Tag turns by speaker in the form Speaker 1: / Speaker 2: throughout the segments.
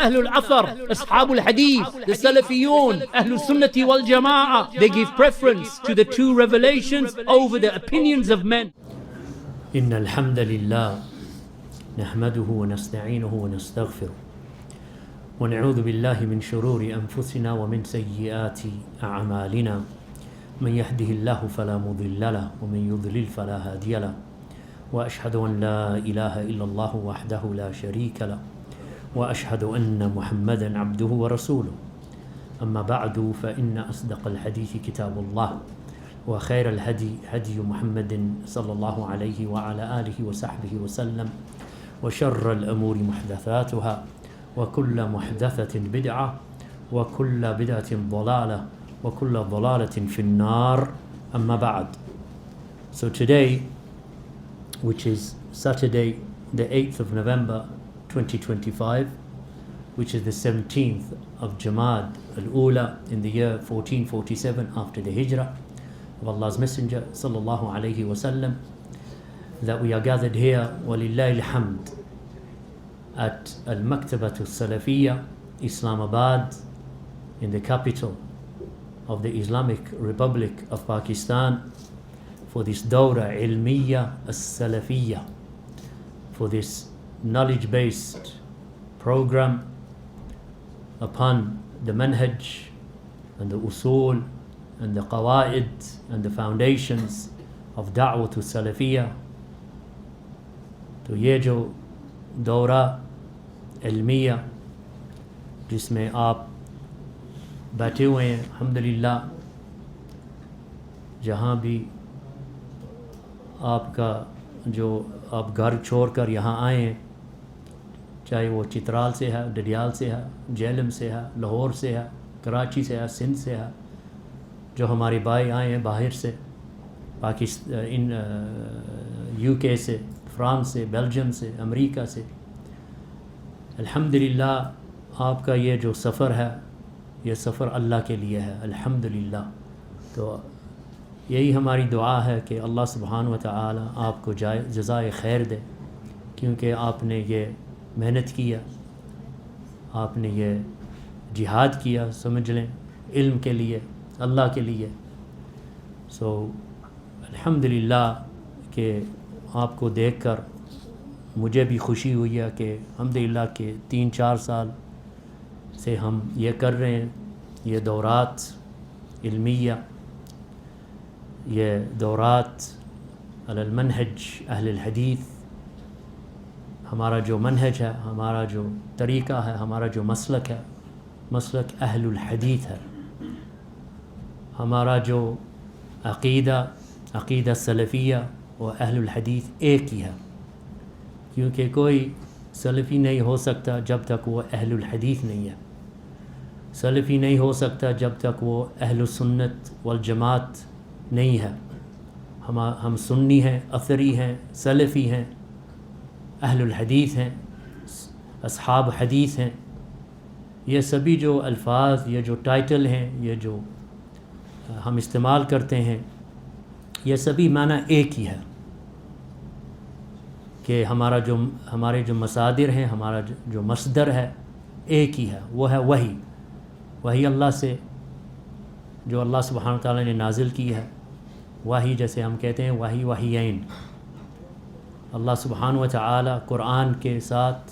Speaker 1: Ahlul Athar, Ashabul Hadith, the Salafiyun, Ahlul Sunnati wal Jama'ah, they give preference to the two revelations over the opinions of men.
Speaker 2: إن الحمد لله نحمده ونستعينه ونستغفره ونعوذ بالله من شرور أنفسنا ومن سيئات أعمالنا من يهده الله فلا مضل له ومن يضلل فلا هادي له وأشهد أن لا إله إلا الله وحده لا شريك له وأشهد أن محمدا عبده ورسوله أما بعد فإن أصدق الحديث كتاب الله وخير الهدي هدي محمد صلى الله عليه وعلى آله وصحبه وسلم وشر الأمور محدثاتها وكل محدثة بدعة وكل بدعة ضلالة وكل ضلالة في النار أما بعد. So today, which is Saturday the 8th of November 2025, which is the 17th of Jamad al-Ula in the year 1447 after the Hijrah of Allah's Messenger sallallahu alayhi wasallam, that we are gathered here, walillahi alhamd, at Al-Maktabat al-Salafiyya, Islamabad, in the capital of the Islamic Republic of Pakistan, for this Dawra Ilmiya al-Salafiyya, for this knowledge-based program upon the manhaj and the usul and the qawaid and the foundations of Da'wat al-Salafiyya. تو یہ جو دورہ علمیہ جس میں آپ بیٹھے ہوئے ہیں الحمدللہ، جہاں بھی آپ کا جو آپ گھر چھوڑ کر یہاں آئے ہیں، چاہے وہ چترال سے ہے، ڈڈیال سے ہے، جہلم سے ہے، لاہور سے ہے، کراچی سے ہے، سندھ سے ہے، جو ہمارے بھائی آئے ہیں باہر سے، پاکستان، یو کے سے، فرانس سے، بیلجیم سے، امریکہ سے، الحمدللہ آپ کا یہ جو سفر ہے یہ سفر اللہ کے لیے ہے الحمدللہ. تو یہی ہماری دعا ہے کہ اللہ سبحانہ و تعالی آپ کو جزائے خیر دے، کیونکہ آپ نے یہ محنت کیا، آپ نے یہ جہاد کیا، سمجھ لیں، علم کے لیے، اللہ کے لیے. سو الحمدللہ کہ آپ کو دیکھ کر مجھے بھی خوشی ہوئی ہے کہ الحمدللہ کہ 3-4 سال سے ہم یہ کر رہے ہیں، یہ دورات علمیہ، یہ دورات علی المنہج اہل الحدیث. ہمارا جو منہج ہے، ہمارا جو طریقہ ہے، ہمارا جو مسلک ہے، مسلک اہل الحدیث ہے. ہمارا جو عقیدہ سلفیہ و اہل الحدیث ایک ہی ہے، کیونکہ کوئی سلفی نہیں ہو سکتا جب تک وہ اہل الحدیث نہیں ہے، سلفی نہیں ہو سکتا جب تک وہ اہل السنت والجماعت نہیں ہے. ہم سنی ہیں، اثری ہیں، سلفی ہیں، اہل الحدیث ہیں، اصحاب حدیث ہیں. یہ سبھی جو الفاظ، یہ جو ٹائٹل ہیں، یہ جو ہم استعمال کرتے ہیں، یہ سبھی معنی ایک ہی ہے کہ ہمارے جو مصادر ہیں، ہمارا جو مصدر ہے ایک ہی ہے، وہ ہے وحی اللہ سے جو اللہ سبحانہ تعالیٰ نے نازل کی ہے. وحی جیسے ہم کہتے ہیں وحیین، اللہ سبحانہ و تعالیٰ قرآن کے ساتھ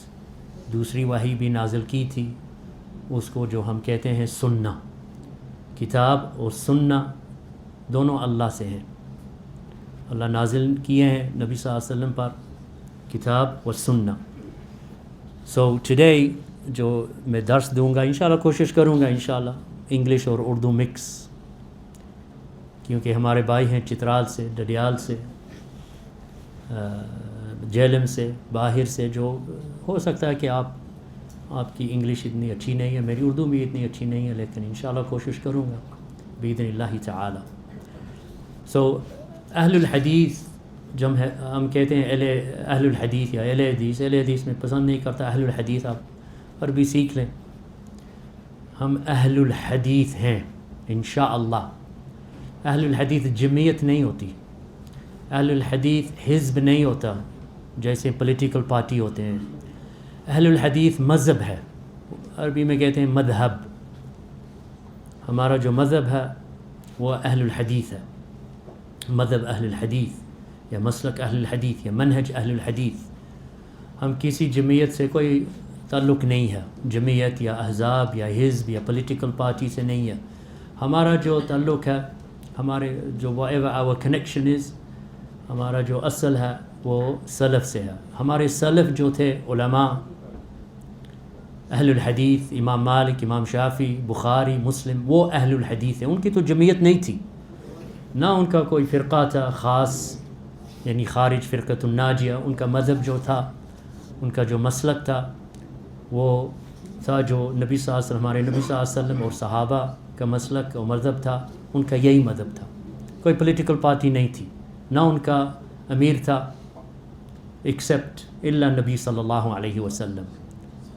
Speaker 2: دوسری وحی بھی نازل کی تھی، اس کو جو ہم کہتے ہیں سنہ. کتاب اور سنہ دونوں اللہ سے ہیں، اللہ نازل کیے ہیں نبی صلی اللہ علیہ وسلم پر کتاب و سنہ. سو ٹوڈے جو میں درس دوں گا انشاءاللہ، کوشش کروں گا انشاءاللہ انگلش اور اردو مکس، کیونکہ ہمارے بھائی ہیں چترال سے، ڈڈیال سے، جہلم سے، باہر سے، جو ہو سکتا ہے کہ آپ کی انگلش اتنی اچھی نہیں ہے، میری اردو بھی اتنی اچھی نہیں ہے، لیکن انشاءاللہ کوشش کروں گا بإذن اللہ تعالی. سو اہل الحدیث جب ہم کہتے ہیں اہل الحدیث یا اہل حدیث میں پسند نہیں کرتا اہل الحدیث، آپ عربی سیکھ لیں. ہم اہل الحدیث ہیں انشاءاللہ. اہل الحدیث جمعیت نہیں ہوتی، اہل الحدیث حزب نہیں ہوتا جیسے پولیٹیکل پارٹی ہوتے ہیں. اہل الحدیث مذہب ہے، عربی میں کہتے ہیں مذہب. ہمارا جو مذہب ہے وہ اہل الحدیث ہے. مذہب اہل الحدیث یا مسلک اہل الحدیث یا منہج اہل الحدیث. ہم کسی جمعیت سے کوئی تعلق نہیں ہے، جمعیت یا احزاب یا حزب یا پولیٹیکل پارٹی سے نہیں ہے. ہمارا جو تعلق ہے، ہمارے جو our connection is، ہمارا جو اصل ہے وہ سلف سے ہے. ہمارے سلف جو تھے علماء اہل الحدیث، امام مالک، امام شافعی، بخاری، مسلم، وہ اہل الحدیث ہیں. ان کی تو جمعیت نہیں تھی، نہ ان کا کوئی فرقہ تھا خاص، یعنی خارج فرقۃ الناجیہ. ان کا مذہب جو تھا، ان کا جو مسلک تھا وہ تھا جو نبی صلی اللہ علیہ وسلم، ہمارے نبی صلی اللہ علیہ وسلم اور صحابہ کا مسلک اور مذہب تھا. ان کا یہی مذہب تھا. کوئی پولیٹیکل پارٹی نہیں تھی، نہ ان کا امیر تھا ایکسیپٹ الا نبی صلی اللہ علیہ وسلم.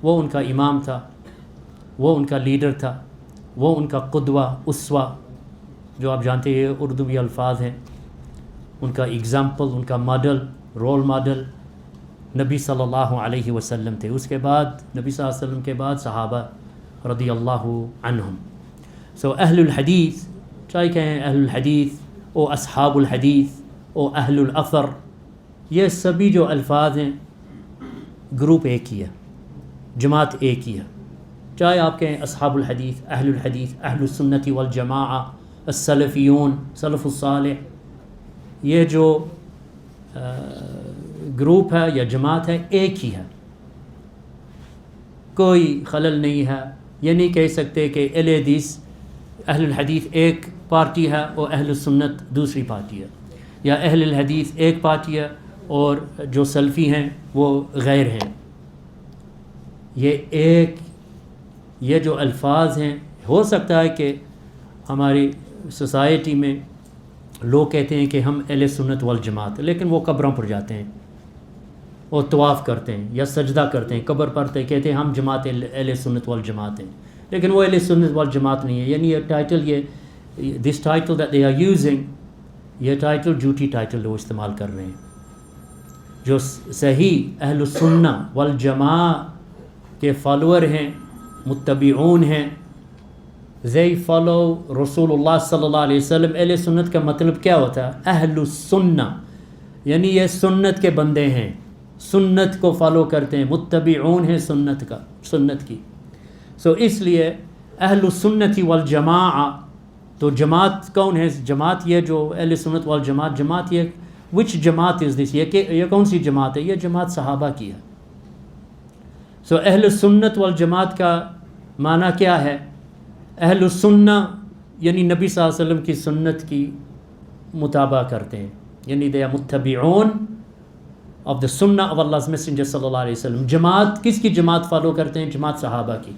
Speaker 2: وہ ان کا امام تھا، وہ ان کا لیڈر تھا، وہ ان کا قدوہ اسوہ، جو آپ جانتے ہیں اردوی الفاظ ہیں. ان کا اگزامپل، ان کا ماڈل، رول ماڈل نبی صلی اللہ علیہ وسلم تھے. اس کے بعد نبی صلی اللہ علیہ وسلم کے بعد صحابہ رضی اللہ عنہم. اہل الحدیث، چاہے کہیں اہل الحدیث او اصحاب الحدیث او اہل الاثر، یہ سبھی جو الفاظ ہیں گروپ ایک ہی ہے، جماعت ایک ہی ہے. چاہے آپ کہیں اصحاب الحدیث، اہل السنت والجماعہ، السلفیون، سلف الصالح، یہ جو گروپ ہے یا جماعت ہے ایک ہی ہے، کوئی خلل نہیں ہے. یہ نہیں کہہ سکتے کہ اہل الحدیث ایک پارٹی ہے اور اہل السنت دوسری پارٹی ہے، یا اہل الحدیث ایک پارٹی ہے اور جو سلفی ہیں وہ غیر ہیں. یہ جو الفاظ ہیں، ہو سکتا ہے کہ ہماری سوسائٹی میں لوگ کہتے ہیں کہ ہم اہل سنت والجماعت، لیکن وہ قبروں پر جاتے ہیں اور طواف کرتے ہیں یا سجدہ کرتے ہیں، قبر پر کہتے ہیں ہم جماعت اہل سنت والجماعت ہیں، لیکن وہ اہل سنت والجماعت نہیں ہے. یعنی یہ title, this title that they are using, یہ ٹائٹل جھوٹی ٹائٹل وہ استعمال کر رہے ہیں. جو صحیح اہل السنہ والجماعت کے فالوور ہیں، متبعون ہیں، they follow رسول اللہ صلی اللہ علیہ وسلم. اہل سنت کا مطلب کیا ہوتا ہے؟ اہل السنہ، یعنی یہ سنت کے بندے ہیں، سنت کو فالو کرتے ہیں، متبعون ہیں سنت کی. اس لیے اہل السنت والجماعہ. تو جماعت کون ہے؟ جماعت یہ جو اہل سنت والجماعت، جماعت یہ وچ جماعت از دس، یہ کون سی جماعت ہے؟ یہ جماعت صحابہ کی ہے. اہل السنت والجماعت کا معنی کیا ہے؟ اہل السنہ یعنی نبی صلی اللہ علیہ وسلم کی سنت کی متابعہ کرتے ہیں، یعنی they are متبعون of the sunnah of Allah's messenger صلی اللہ علیہ وسلم. جماعت کس کی جماعت فالو کرتے ہیں؟ جماعت صحابہ کی.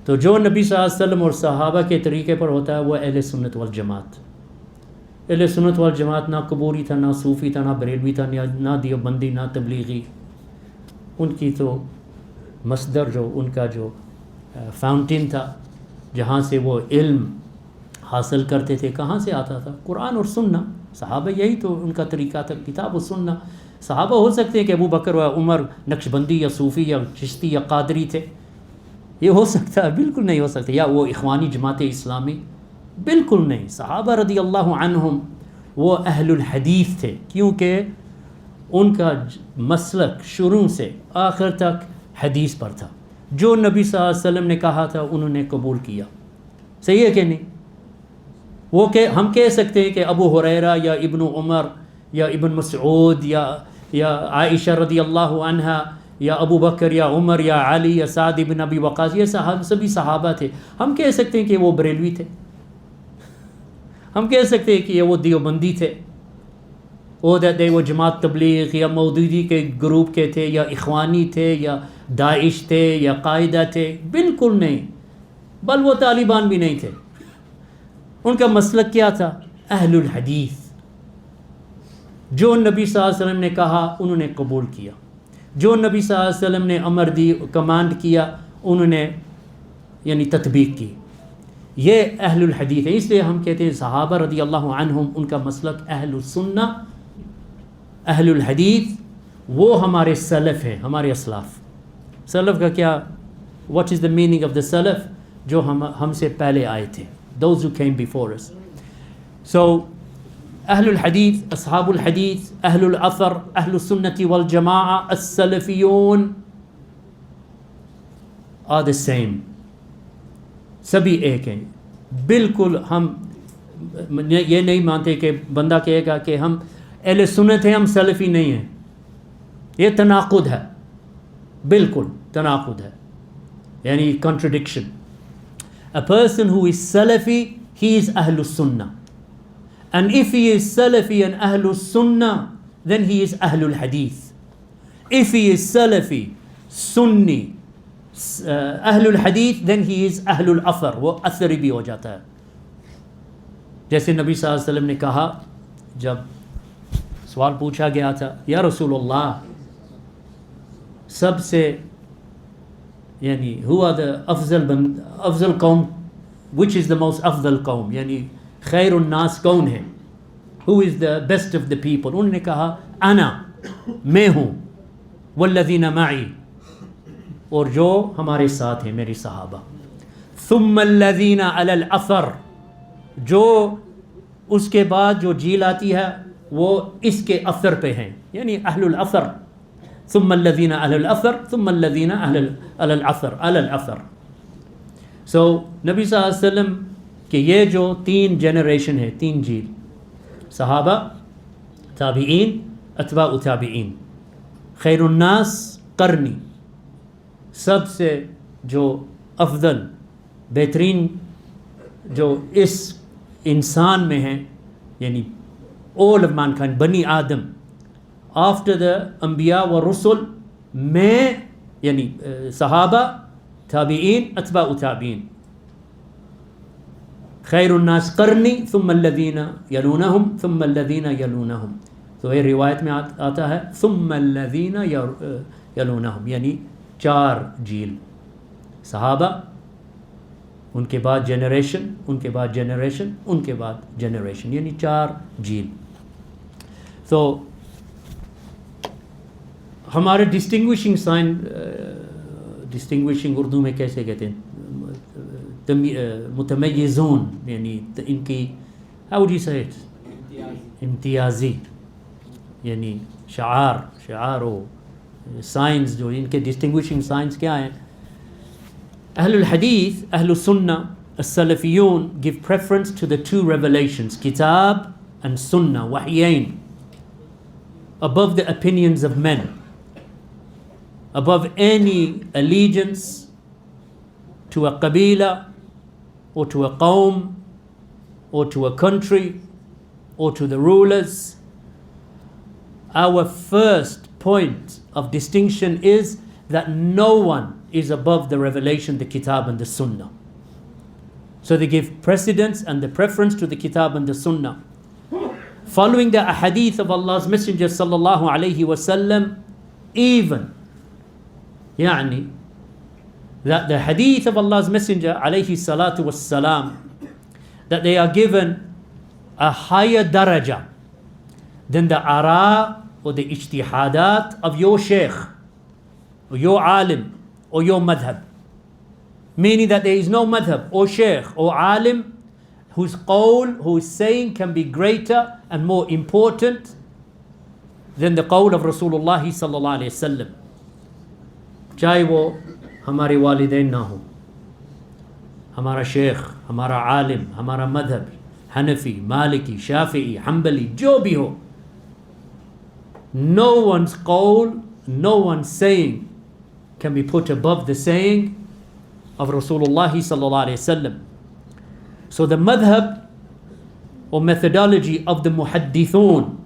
Speaker 2: تو جو نبی صلی اللہ علیہ وسلم اور صحابہ کے طریقے پر ہوتا ہے وہ اہل سنت والجماعت. اہل سنت والجماعت نہ قبوری تھا، نہ صوفی تھا، نہ بریلوی تھا، نہ دیوبندی، نہ تبلیغی. ان کی تو مصدر، جو ان کا جو فاؤنٹین تھا جہاں سے وہ علم حاصل کرتے تھے، کہاں سے آتا تھا؟ قرآن اور سنہ. صحابہ یہی تو ان کا طریقہ تھا، کتاب و سنہ. صحابہ ہو سکتے ہیں کہ ابو بکر و عمر نقشبندی یا صوفی یا چشتی یا قادری تھے، یہ ہو سکتا ہے؟ بالکل نہیں ہو سکتا. یا وہ اخوانی جماعت اسلامی، بالکل نہیں. صحابہ رضی اللہ عنہم وہ اہل الحدیث تھے، کیونکہ ان کا مسلک شروع سے آخر تک حدیث پر تھا. جو نبی صلی اللہ علیہ وسلم نے کہا تھا انہوں نے قبول کیا. صحیح ہے کہ نہیں؟ وہ کہ ہم کہہ سکتے ہیں کہ ابو ہریرہ یا ابن عمر یا ابن مسعود یا عائشہ رضی اللہ عنہا یا ابو بکر یا عمر یا علی یا سعد بن ابی وقاص، یہ سبھی صحابہ تھے. ہم کہہ سکتے ہیں کہ وہ بریلوی تھے، ہم کہہ سکتے ہیں کہ یہ وہ دیوبندی تھے، وہ جماعت تبلیغ یا مودودی کے گروپ کے تھے، یا اخوانی تھے، یا داعش تھے، یا قاعدہ تھے. بالکل نہیں، بل وہ طالبان بھی نہیں تھے. ان کا مسلک کیا تھا؟ اہل الحدیث. جو نبی صلی اللہ علیہ وسلم نے کہا انہوں نے قبول کیا، جو نبی صلی اللہ علیہ وسلم نے امر دی، کمانڈ کیا، انہوں نے یعنی تطبیق کی. یہ اہل الحدیث ہے. اس لیے ہم کہتے ہیں صحابہ رضی اللہ عنہم ان کا مسلک اہل السنہ، اہل الحدیث، وہ ہمارے سلف ہیں، ہمارے اسلاف. سلف کا کیا, what is the meaning of the salaf, جو ہم سے پہلے آئے تھے, those who came before us. So اہل الحدیث, اصحاب الحدیث, اہل الاثر, اہل السنة والجماعہ, السلفیون are the same. سبھی ایک ہیں بالکل. ہم یہ نہیں مانتے کہ بندہ کہے گا کہ ہم اہل سنت ہیں, ہم سلفی نہیں ہیں. یہ تناقض ہے, بالکل تناقض ہے, یعنی contradiction. A person who is Salafi, he is Ahlul Sunnah. And if he is Salafi and Ahlul Sunnah, then he is Ahlul Hadith. If he is Salafi, Sunni, Ahlul Hadith, then he is Ahlul Athar. وہ اثری بھی ہو جاتا ہے. جیسے نبی صلی اللہ علیہ وسلم نے کہا, جب سوال پوچھا گیا تھا, یا رسول اللہ, سب سے یعنی ہوا دا افضل قوم, which is the most افضل قوم, یعنی خیر الناس کون ہے, who is the best of the people. انہوں نے کہا انا, میں ہوں, والذین معی, اور جو ہمارے ساتھ ہیں میری صحابہ, ثم الذین علی الاثر, جو اس کے بعد جو جیل آتی ہے وہ اس کے اثر پہ ہیں, یعنی اہل الاثر. ثم الذین علی الاثر, ثم الذین علی الاثر, علی الاثر. سو نبی صلی اللہ علیہ وسلم کہ یہ جو 3 جنریشن ہے, 3 جیل, صحابہ, تابعین, اتباع تابعین, خیر الناس قرنی, سب سے جو افضل بہترین جو اس انسان میں ہیں, یعنی all of mankind, بنی آدم, after the انبیاء و رسل, میں یعنی صحابہ, تابعین, اتباع تابعین. خیر الناس قرنی ثم الذین یلونہم ثم الذین یلونہم. تو یہ روایت میں آتا ہے ثم الذین یلونہم, یعنی 4 جیل, صحابہ, ان کے بعد جنریشن, ان کے بعد جنریشن, ان کے بعد جنریشن, یعنی 4 جیل. تو ہمارے ڈسٹنگوشنگ سائن, ڈسٹنگوشنگ اردو میں کیسے کہتے ہیں, متمیزون, یعنی ان کی how would you say it, امتیازی, یعنی شعار و سائنس, جو ان کے ڈسٹنگوشنگ سائنس کیا ہیں. اہل الحدیث, اہل السنہ, السلفیون give preference to the 2 revelations, kitab and sunnah, wahyain, above the opinions of men, above any allegiance to a qabila or to a qawm or to a country or to the rulers. Our first point of distinction is that no one is above the revelation, the kitab and the sunnah. So they give precedence and the preference to the kitab and the sunnah, following the ahadith of Allah's Messenger sallallahu alayhi wa sallam, even يعني that the hadith of Allah's Messenger alayhi salatu was salam, that they are given a higher daraja than the ara or the ijtihadat of your sheikh or your alim or your madhab. Meaning that there is no madhab or sheikh or alim whose qawl, whose saying can be greater and more important than the qawl of Rasulullah sallallahu alayhi wasallam. چاہے وہ ہمارے والدین نہ ہوں, ہمارا شیخ, ہمارا عالم, ہمارا مذہب, حنفی, مالکی, شافعی, حنبلی, جو بھی ہو, no one's qawl, no one's saying can be put above the saying of Rasulullah sallallahu alayhi wasallam. So the madhab or methodology of the muhaddithun,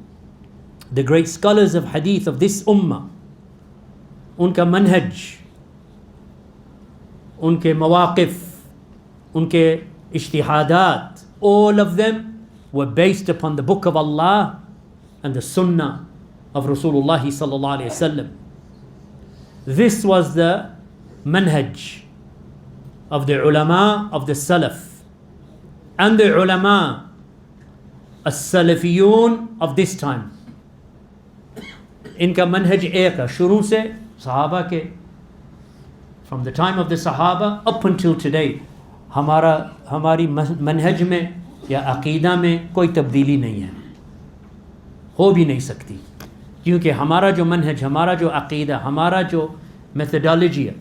Speaker 2: the great scholars of hadith of this ummah, ان کا منہج, ان کے مواقف, ان کے اجتہادات, all of them were based upon the book of Allah and the sunnah of Rasulullah sallallahu alayhi wasallam. This was the manhaj of the ulama of the salaf and the ulama as-salafiyun of this time. ان کا منہج ایک ہے, شروع سے صحابہ کے From the time of the Sahaba up until today, ہماری منہج میں یا عقیدہ میں کوئی تبدیلی نہیں ہے، ہو بھی نہیں سکتی، کیونکہ ہمارا جو منہج، ہمارا جو عقیدہ، ہمارا جو میتھڈالوجی ہے،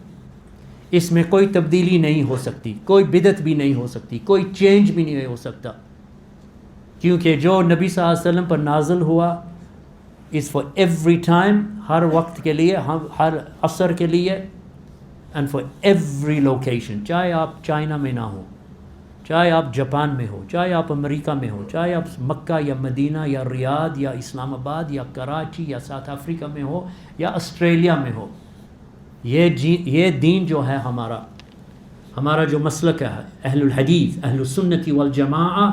Speaker 2: اس میں کوئی تبدیلی نہیں ہو سکتی، کوئی بدعت بھی نہیں ہو سکتی، کوئی چینج بھی نہیں ہو سکتا، کیونکہ جو نبی صلی اللہ علیہ وسلم پر نازل ہوا اس فار ایوری ٹائم، ہر وقت کے لیے، ہر عصر کے لیے، اینڈ فار ایوری لوکیشن، چاہے آپ چائنا میں نہ ہو، چاہے آپ جاپان میں ہو، چاہے آپ امریکہ میں ہو، چاہے آپ مکہ یا مدینہ یا ریاض یا اسلام آباد یا کراچی یا ساؤتھ افریقہ میں ہو یا آسٹریلیا میں ہو، یہ دین جو ہے ہمارا جو مسلک ہے اہل الحدیث، اہل السنت والجماعہ،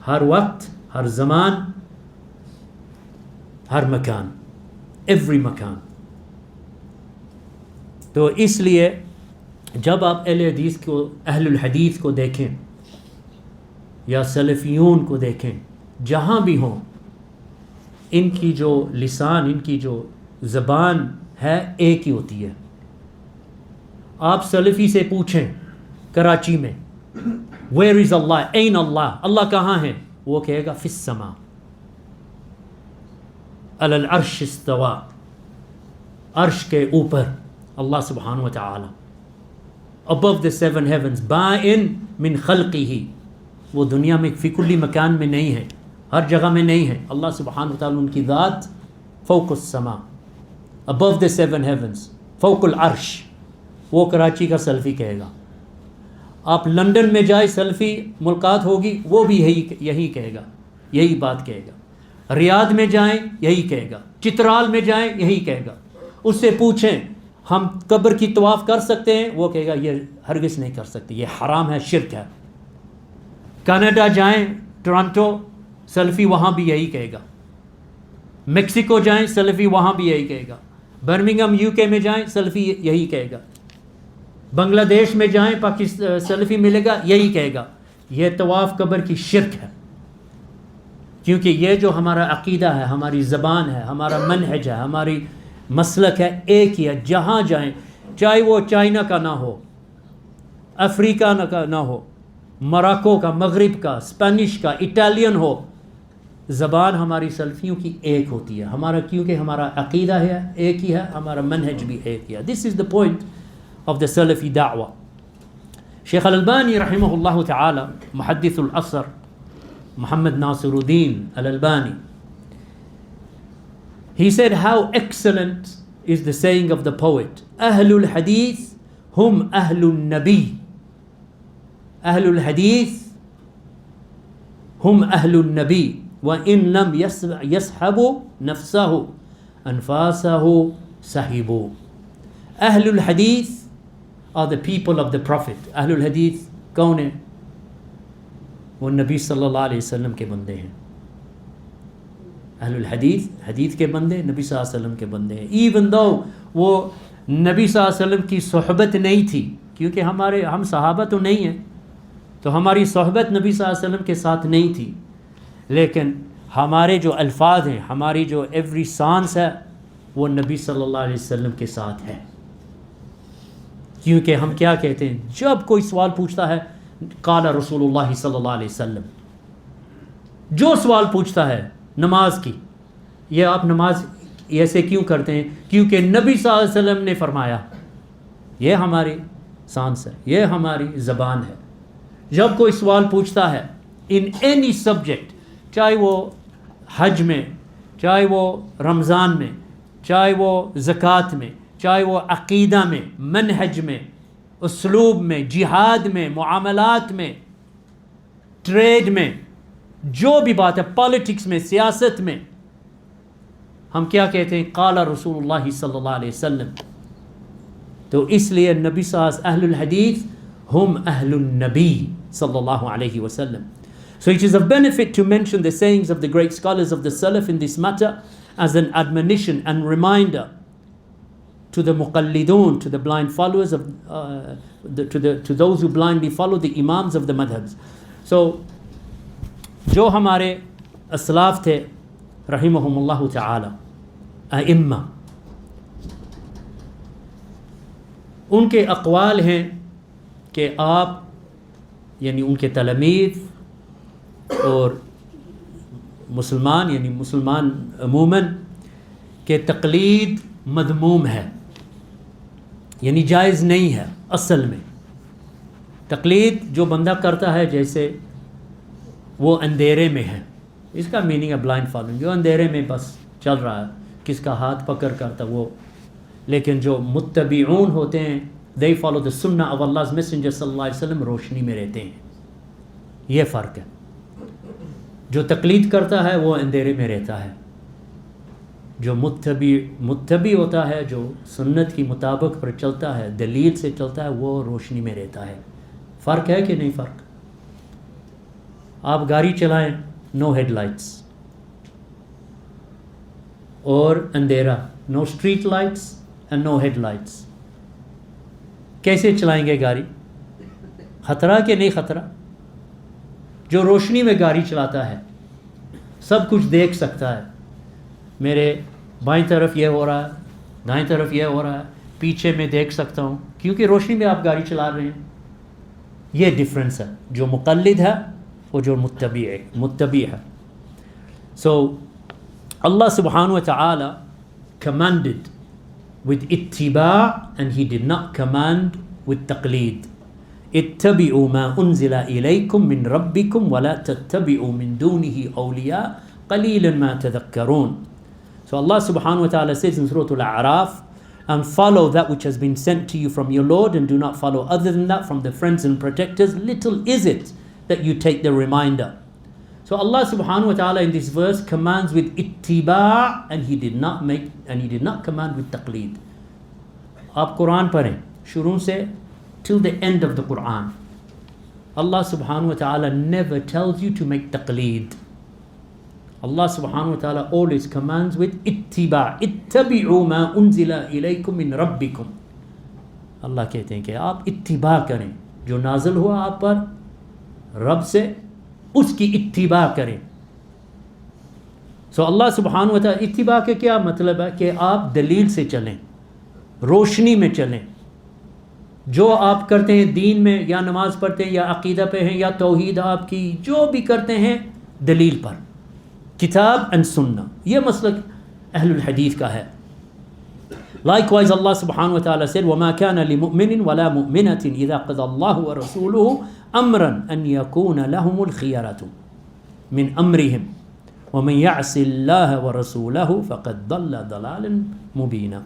Speaker 2: ہر وقت، ہر زمان، ہر مکان، ایوری مکان. تو اس لیے جب آپ اہل الحدیث کو دیکھیں یا سلفیون کو دیکھیں، جہاں بھی ہوں، ان کی جو لسان، ان کی جو زبان ہے ایک ہی ہوتی ہے. آپ سلفی سے پوچھیں کراچی میں ویئر از اللہ، این اللہ، اللہ کہاں ہے؟ وہ کہے گا فی السماء علی العرش استوى، عرش کے اوپر اللہ سبحانہ و تعالی، above the seven heavens، بائن من خلقہ، وہ دنیا میں فی کلی مکان میں نہیں ہے، ہر جگہ میں نہیں ہے. اللہ سبحانہ و تعالی ان کی ذات فوق السماء، above the seven heavens، فوق العرش. وہ کراچی کا سلفی کہے گا. آپ لندن میں جائے، سلفی ملاقات ہوگی، وہ بھی یہی کہے گا، یہی بات کہے گا. ریاض میں جائیں یہی کہے گا، چترال میں جائیں یہی کہے گا. اس سے پوچھیں ہم قبر کی طواف کر سکتے ہیں؟ وہ کہے گا یہ ہرگز نہیں کر سکتے، یہ حرام ہے، شرک ہے. کینیڈا جائیں، ٹورانٹو، سلفی وہاں بھی یہی کہے گا. میکسیکو جائیں، سلفی وہاں بھی یہی کہے گا. برمنگھم یو کے میں جائیں، سلفی یہی کہے گا. بنگلہ دیش میں جائیں، سلفی ملے گا، یہی کہے گا یہ طواف قبر کی شرک ہے. کیونکہ یہ جو ہمارا عقیدہ ہے، ہماری زبان ہے، ہمارا منہج ہے، ہماری مسلک ہے، ایک ہی ہے. جہاں جائیں، چاہے وہ چائنا کا نہ ہو، افریقہ کا نہ ہو، موراکو کا، مغرب کا، اسپینش کا، اٹالین ہو، زبان ہماری سلفیوں کی ایک ہوتی ہے. کیونکہ ہمارا عقیدہ ہے ایک ہی ہے، ہمارا منہج بھی ایک ہی ہے. This is the point of the Salafi da'wah. Shaykh al-Albani rahimahullah ta'ala, muhaddith al-asr, Muhammad Nasiruddin al-Albani, he said how excellent is the saying of the poet, Ahlul Hadith hum Ahlul Nabi. Ahlul Hadith hum Ahlul Nabi wa in lam yashabu nafsahu anfasahu sahibu. Ahlul Hadith are the people of the Prophet. Ahlul Hadith کون ہیں؟ وہ نبی صلی اللہ علیہ وسلم کے بندے ہیں. اہل الحدیث، حدیث کے بندے، نبی صلی اللہ علیہ وسلم کے بندے ہیں. ایون دو وہ نبی صلی اللہ علیہ وسلم کی صحبت نہیں تھی، کیونکہ ہم صحابہ تو نہیں ہیں، تو ہماری صحبت نبی صلی اللہ علیہ وسلم کے ساتھ نہیں تھی، لیکن ہمارے جو الفاظ ہیں، ہماری جو ایوری سانس ہے، وہ نبی صلی اللہ علیہ وسلم کے ساتھ ہے. کیونکہ ہم کیا کہتے ہیں جب کوئی سوال پوچھتا ہے، قال رسول اللہ صلی اللہ علیہ وسلم. جو سوال پوچھتا ہے نماز کی، یہ آپ نماز ایسے کیوں کرتے ہیں؟ کیونکہ نبی صلی اللہ علیہ وسلم نے فرمایا. یہ ہماری سانس ہے، یہ ہماری زبان ہے. جب کوئی سوال پوچھتا ہے ان اینی سبجیکٹ، چاہے وہ حج میں، چاہے وہ رمضان میں، چاہے وہ زکوٰۃ میں، چاہے وہ عقیدہ میں، منہج میں، اسلوب میں، جہاد میں، معاملات میں، ٹریڈ میں، جو بھی بات ہے، پالیٹکس میں، سیاست میں، ہم کیا کہتے ہیں؟ قال رسول اللہ صلی اللہ علیہ وسلم. تو اس لیے نبی صلی اللہ علیہ وسلم، اہل الحدیث ہم اہل النبی صلی اللہ علیہ وسلم. So it is of benefit to mention the sayings of the great scholars of the Salaf in this matter as an admonition and reminder to the muqallidun, to the blind followers of to those who blindly follow the imams of the madhabs. So جو ہمارے اسلاف تھے رحمہم اللہ تعالی، ائمہ، ان کے اقوال ہیں کہ آپ یعنی ان کے تلامید اور مسلمان یعنی مسلمان عموماً کہ تقلید مذموم ہے، یعنی جائز نہیں ہے اصل میں۔ تقلید جو بندہ کرتا ہے جیسے وہ اندھیرے میں ہے، اس کا میننگ ہے بلائنڈ فالوئنگ، جو اندھیرے میں بس چل رہا ہے، کس کا ہاتھ پکڑ کرتا وہ۔ لیکن جو متبعون ہوتے ہیں they follow the sunnah of Allah's messenger صلی اللہ علیہ وسلم، روشنی میں رہتے ہیں، یہ فرق ہے۔ جو تقلید کرتا ہے وہ اندھیرے میں رہتا ہے، جو متبع ہوتا ہے، جو سنت کی مطابق پر چلتا ہے، دلیل سے چلتا ہے، وہ روشنی میں رہتا ہے۔ فرق ہے کہ نہیں فرق؟ آپ گاڑی چلائیں، نو ہیڈ لائٹس اور اندھیرا، no street lights and no headlights, کیسے چلائیں گے گاڑی؟ خطرہ کہ نہیں خطرہ؟ جو روشنی میں گاڑی چلاتا ہے سب کچھ دیکھ سکتا ہے، میرے بائیں طرف یہ ہو رہا ہے، دائیں طرف یہ ہو رہا ہے، پیچھے میں دیکھ سکتا ہوں، کیونکہ روشنی میں آپ گاڑی چلا رہے ہیں۔ یہ ڈفرنس ہے جو مقلد ہے اور جو متبع ہے۔ So Allah subhanahu wa ta'ala commanded with ittiba' and he did not command with taqleed. اتبعوا ما انزل الیکم من ربکم ولا تتبعوا من دونه اولیاء قلیلا ما تذکرون. So Allah subhanahu wa ta'ala says in Surah Al-A'raf, and follow that which has been sent to you from your Lord, and do not follow other than that from the friends and protectors. Little is it that you take the reminder. So Allah subhanahu wa ta'ala in this verse commands with ittiba', and he did not command with taqleed. آپ قرآن پڑھیں شروع سے till the end of the Quran. Allah subhanahu wa ta'ala never tells you to make taqleed. Allah subhanahu wa ta'ala always commands with ittiba'. Ittabi'u ma unzila ilaykum min rabbikum. اللہ کہتے ہیں کہ آپ اتباع کریں، جو نازل ہوا آپ پر رب سے اس کی اتباع کریں۔ So اللہ سبحانہ و تعالیٰ اتباع کے کیا مطلب ہے کہ آپ دلیل سے چلیں، روشنی میں چلیں، جو آپ کرتے ہیں دین میں، یا نماز پڑھتے ہیں یا عقیدہ پہ ہیں یا توحید آپ کی جو بھی کرتے ہیں دلیل پر، کتاب and سنہ، یہ مسلک اہل الحدیث کا ہے۔ Likewise Allah subhanahu wa ta'ala said وَمَا كَانَ لِمُؤْمِنٍ وَلَا مُؤْمِنَةٍ إِذَا قَضَى اللَّهُ وَرَسُولُهُ أَمْرًا أَنْ يَكُونَ لَهُمُ الْخِيَرَةُ مِنْ أَمْرِهِمْ وَمَنْ يَعْصِ اللَّهَ وَرَسُولَهُ فَقَدْ ضَلَّ ضَلَالًا مُبِينًا.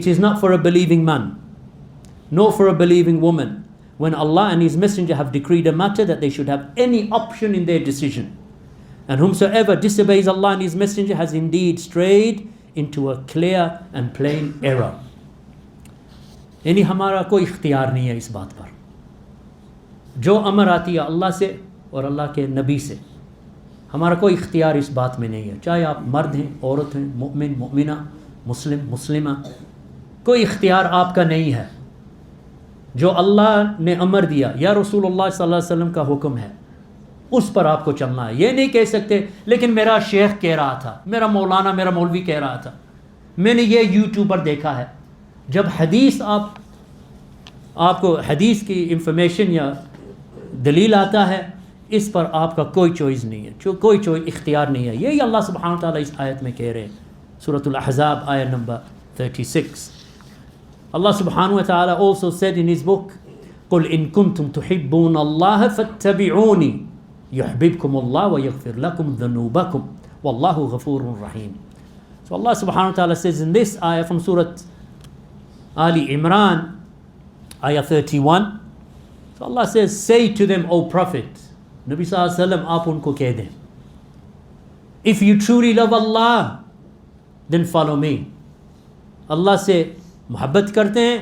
Speaker 2: It is not for a believing man nor for a believing woman when Allah and His Messenger have decreed a matter that they should have any option in their decision. And whomsoever disobeys Allah and His Messenger has indeed strayed into a clear and plain error. یعنی ہمارا کوئی اختیار نہیں ہے اس بات پر، جو امر آتی ہے اللہ سے اور اللہ کے نبی سے، ہمارا کوئی اختیار اس بات میں نہیں ہے، چاہے آپ مرد ہیں، عورت ہیں، مؤمن، مؤمنہ، مسلم، مسلمہ، کوئی اختیار آپ کا نہیں ہے۔ جو اللہ نے امر دیا یا رسول اللہ صلی اللہ علیہ وسلم کا حکم ہے اس پر آپ کو چلنا ہے۔ یہ نہیں کہہ سکتے لیکن میرا شیخ کہہ رہا تھا، میرا مولانا، میرا مولوی کہہ رہا تھا، میں نے یہ یوٹیوب پر دیکھا ہے۔ جب حدیث آپ کو حدیث کی انفارمیشن یا دلیل آتا ہے، اس پر آپ کا کوئی چوائس نہیں ہے، کوئی اختیار نہیں ہے۔ یہی اللہ سبحانہ وتعالی اس آیت میں کہہ رہے ہیں، سورۃ الاحزاب آیت number 36۔ Allah subhanahu wa ta'ala also said in His book, قُلْ إِن كُنْتُمْ تُحِبُّونَ اللَّهَ فَاتَّبِعُونِي يُحْبِبْكُمُ اللَّهُ وَيَغْفِرْ لَكُمْ ذُنُوبَكُمْ وَاللَّهُ غَفُورٌ رَحِيمٌ. So Allah subhanahu wa ta'ala says in this ayah from Surah Ali Imran, ayah 31, so Allah says, say to them, O Prophet, Nabi sallallahu alayhi wa sallam, aap unko keh dein, if you truly love Allah, then follow me. اللہ سے محبت کرتے ہیں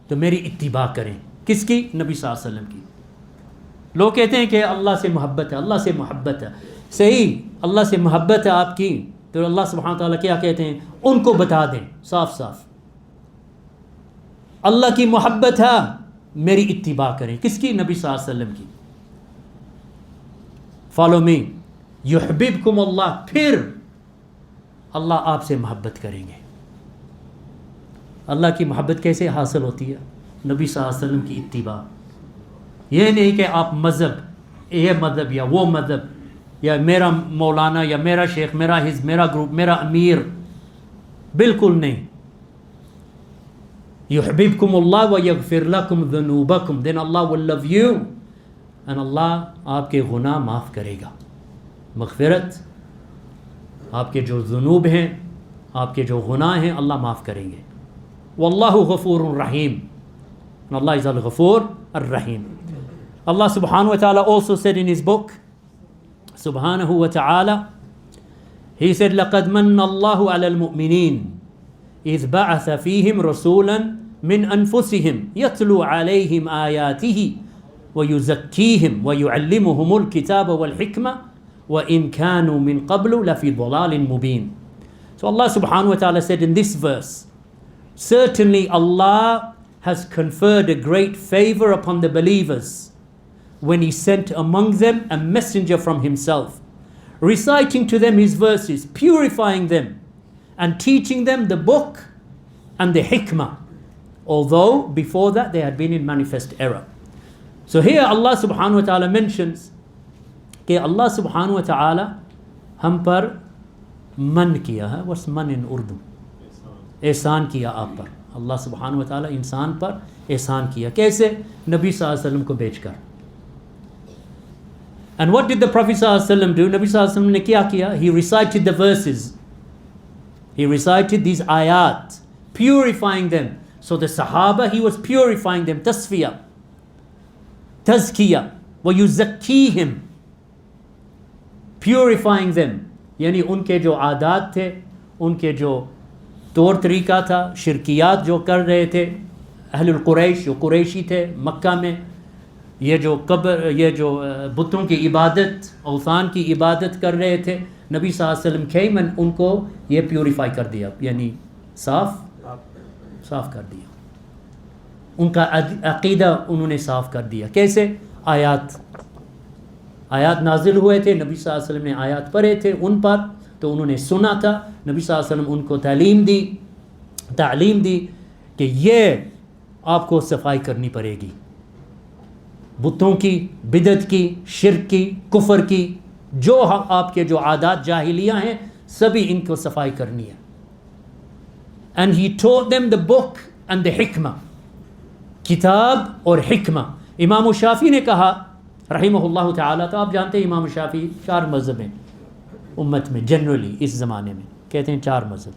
Speaker 2: تو میری اتباع کریں۔ کس کی؟ نبی صلی اللہ علیہ وسلم کی۔ لوگ کہتے ہیں کہ اللہ سے محبت ہے، اللہ سے محبت ہے، صحیح اللہ سے محبت ہے آپ کی، تو اللہ سبحانہ وتعالیٰ کیا کہتے ہیں؟ ان کو بتا دیں صاف صاف، اللہ کی محبت ہے، میری اتباع کریں۔ کس کی؟ نبی صلی اللہ علیہ وسلم کی۔ فالو می یحببکم اللہ، پھر اللہ آپ سے محبت کریں گے۔ اللہ کی محبت کیسے حاصل ہوتی ہے؟ نبی صلی اللہ علیہ وسلم کی اتباع. یہ نہیں کہ آپ مذہب، یہ مذہب یا وہ مذہب یا میرا مولانا یا میرا شیخ، میرا حزب، میرا گروپ، میرا امیر. بالکل نہیں. یحببکم اللہ ویغفر لکم ذنوبکم، then Allah will love you and اللہ آپ کے گناہ معاف کرے گا. مغفرت، آپ کے جو ذنوب ہیں، آپ کے جو گناہ ہیں، اللہ معاف کریں گے. واللہ غفور رحیم، and Allah is al-Ghafur ar-Rahim. Allah subhanahu wa ta'ala also said in his book, subhanahu wa ta'ala, he said, لَقَدْ مَنَّ اللَّهُ عَلَى الْمُؤْمِنِينَ إِذْ بَعَثَ فِيهِمْ رَسُولًا مِنْ أَنفُسِهِمْ يَتْلُو عَلَيْهِمْ آيَاتِهِ وَيُزَكِّيهِمْ وَيُعَلِّمُهُمُ الْكِتَابَ وَالْحِكْمَةَ وَإِنْ كَانُوا مِنْ قَبْلُ لَفِي ضَلَالٍ مُبِينٍ. So Allah subhanahu wa ta'ala said in this verse, certainly Allah has conferred a great favor upon the believers when He sent among them a messenger from Himself, reciting to them His verses, purifying them, and teaching them the book and the hikmah, although before that they had been in manifest error. So here Allah subhanahu wa ta'ala mentions کہ Allah subhanahu wa ta'ala ہم پر من کیا ہے. What's man in Urdu? احسان کیا آپ پر. اللہ سبحانہ و تعالیٰ انسان پر احسان کیا. کیسے؟ نبی صلی اللہ علیہ وسلم کو بھیج کر. And what did the Prophet صلی اللہ علیہ وسلم do? نبی صلی اللہ علیہ وسلم نے کیا کیا؟ He recited the verses. He recited these ayat, purifying them. So the Sahaba, he was purifying them. Tasfiyah, Tazkiyah, وَيُزَكِّيهِمْ, purifying them. یعنی ان کے جو عادات تھے، ان کے جو طور طریقہ تھا، شرکیات جو کر رہے تھے اہل القریش، جو قریشی تھے مکہ میں، یہ جو بتوں کی عبادت، اوثان کی عبادت کر رہے تھے، نبی صلی اللہ علیہ وسلم came and ان کو یہ پیوریفائی کر دیا، یعنی صاف کر دیا. ان کا عقیدہ انہوں نے صاف کر دیا. کیسے؟ آیات نازل ہوئے تھے، نبی صلی اللہ علیہ وسلم نے آیات پڑھے تھے ان پر، تو انہوں نے سنا تھا. نبی صلی اللہ علیہ وسلم ان کو تعلیم دی کہ یہ آپ کو صفائی کرنی پڑے گی، بتوں کی، بدعت کی، شرک کی، کفر کی، جو آپ کے جو عادات جاہلیہ ہیں سبھی ان کو صفائی کرنی ہے. And he taught them the book and the حکمہ، کتاب اور حکمہ. امام شافعی نے کہا رحمہ اللہ تعالیٰ، تو آپ جانتے ہیں امام شافعی 4 مذہب ہیں امت میں جنرلی اس زمانے میں، کہتے ہیں 4 مذہب.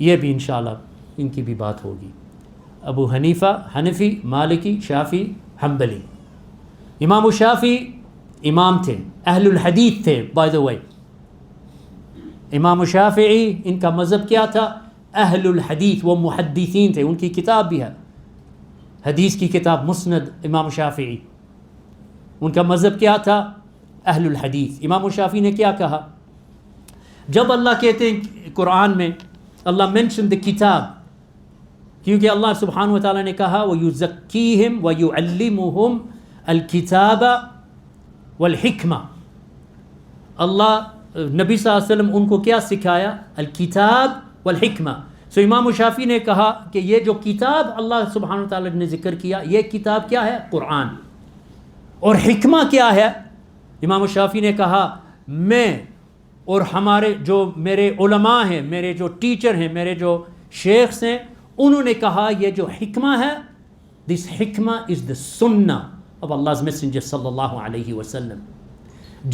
Speaker 2: یہ بھی انشاءاللہ ان کی بھی بات ہوگی. ابو حنیفہ حنفی، مالکی، شافعی، حنبلی. امام شافعی امام تھے، اہل الحدیث تھے بائی دا وے. امام شافعی ان کا مذہب کیا تھا؟ اہل الحدیث، وہ محدثین تھے. ان کی کتاب بھی ہے، حدیث کی کتاب مسند امام شافعی. ان کا مذہب کیا تھا؟ اہل الحدیث. امام شافعی نے کیا کہا؟ جب اللہ کہتے ہیں قرآن میں، اللہ مینشن دا کتاب، کیونکہ اللہ سبحانہ وتعالیٰ نے کہا وَيُزَكِّيهِمْ وَيُعَلِّمُهُمْ الْكِتَابَ وَالْحِكْمَةَ. اللہ نبی صلی اللہ علیہ وسلم ان کو کیا سکھایا؟ الکتاب والحکمہ. سو امام شافعی نے کہا کہ یہ جو کتاب اللہ سبحانہ وتعالیٰ نے ذکر کیا، یہ کتاب کیا ہے؟ قرآن. اور حکمہ کیا ہے؟ امام شافعی نے کہا میں اور ہمارے جو میرے علماء ہیں، میرے جو ٹیچر ہیں، میرے جو شیخs ہیں، انہوں نے کہا یہ جو حکمہ ہے، دس حکمہ از دا سنہ آف Allah's messenger صلی اللہ علیہ وسلم.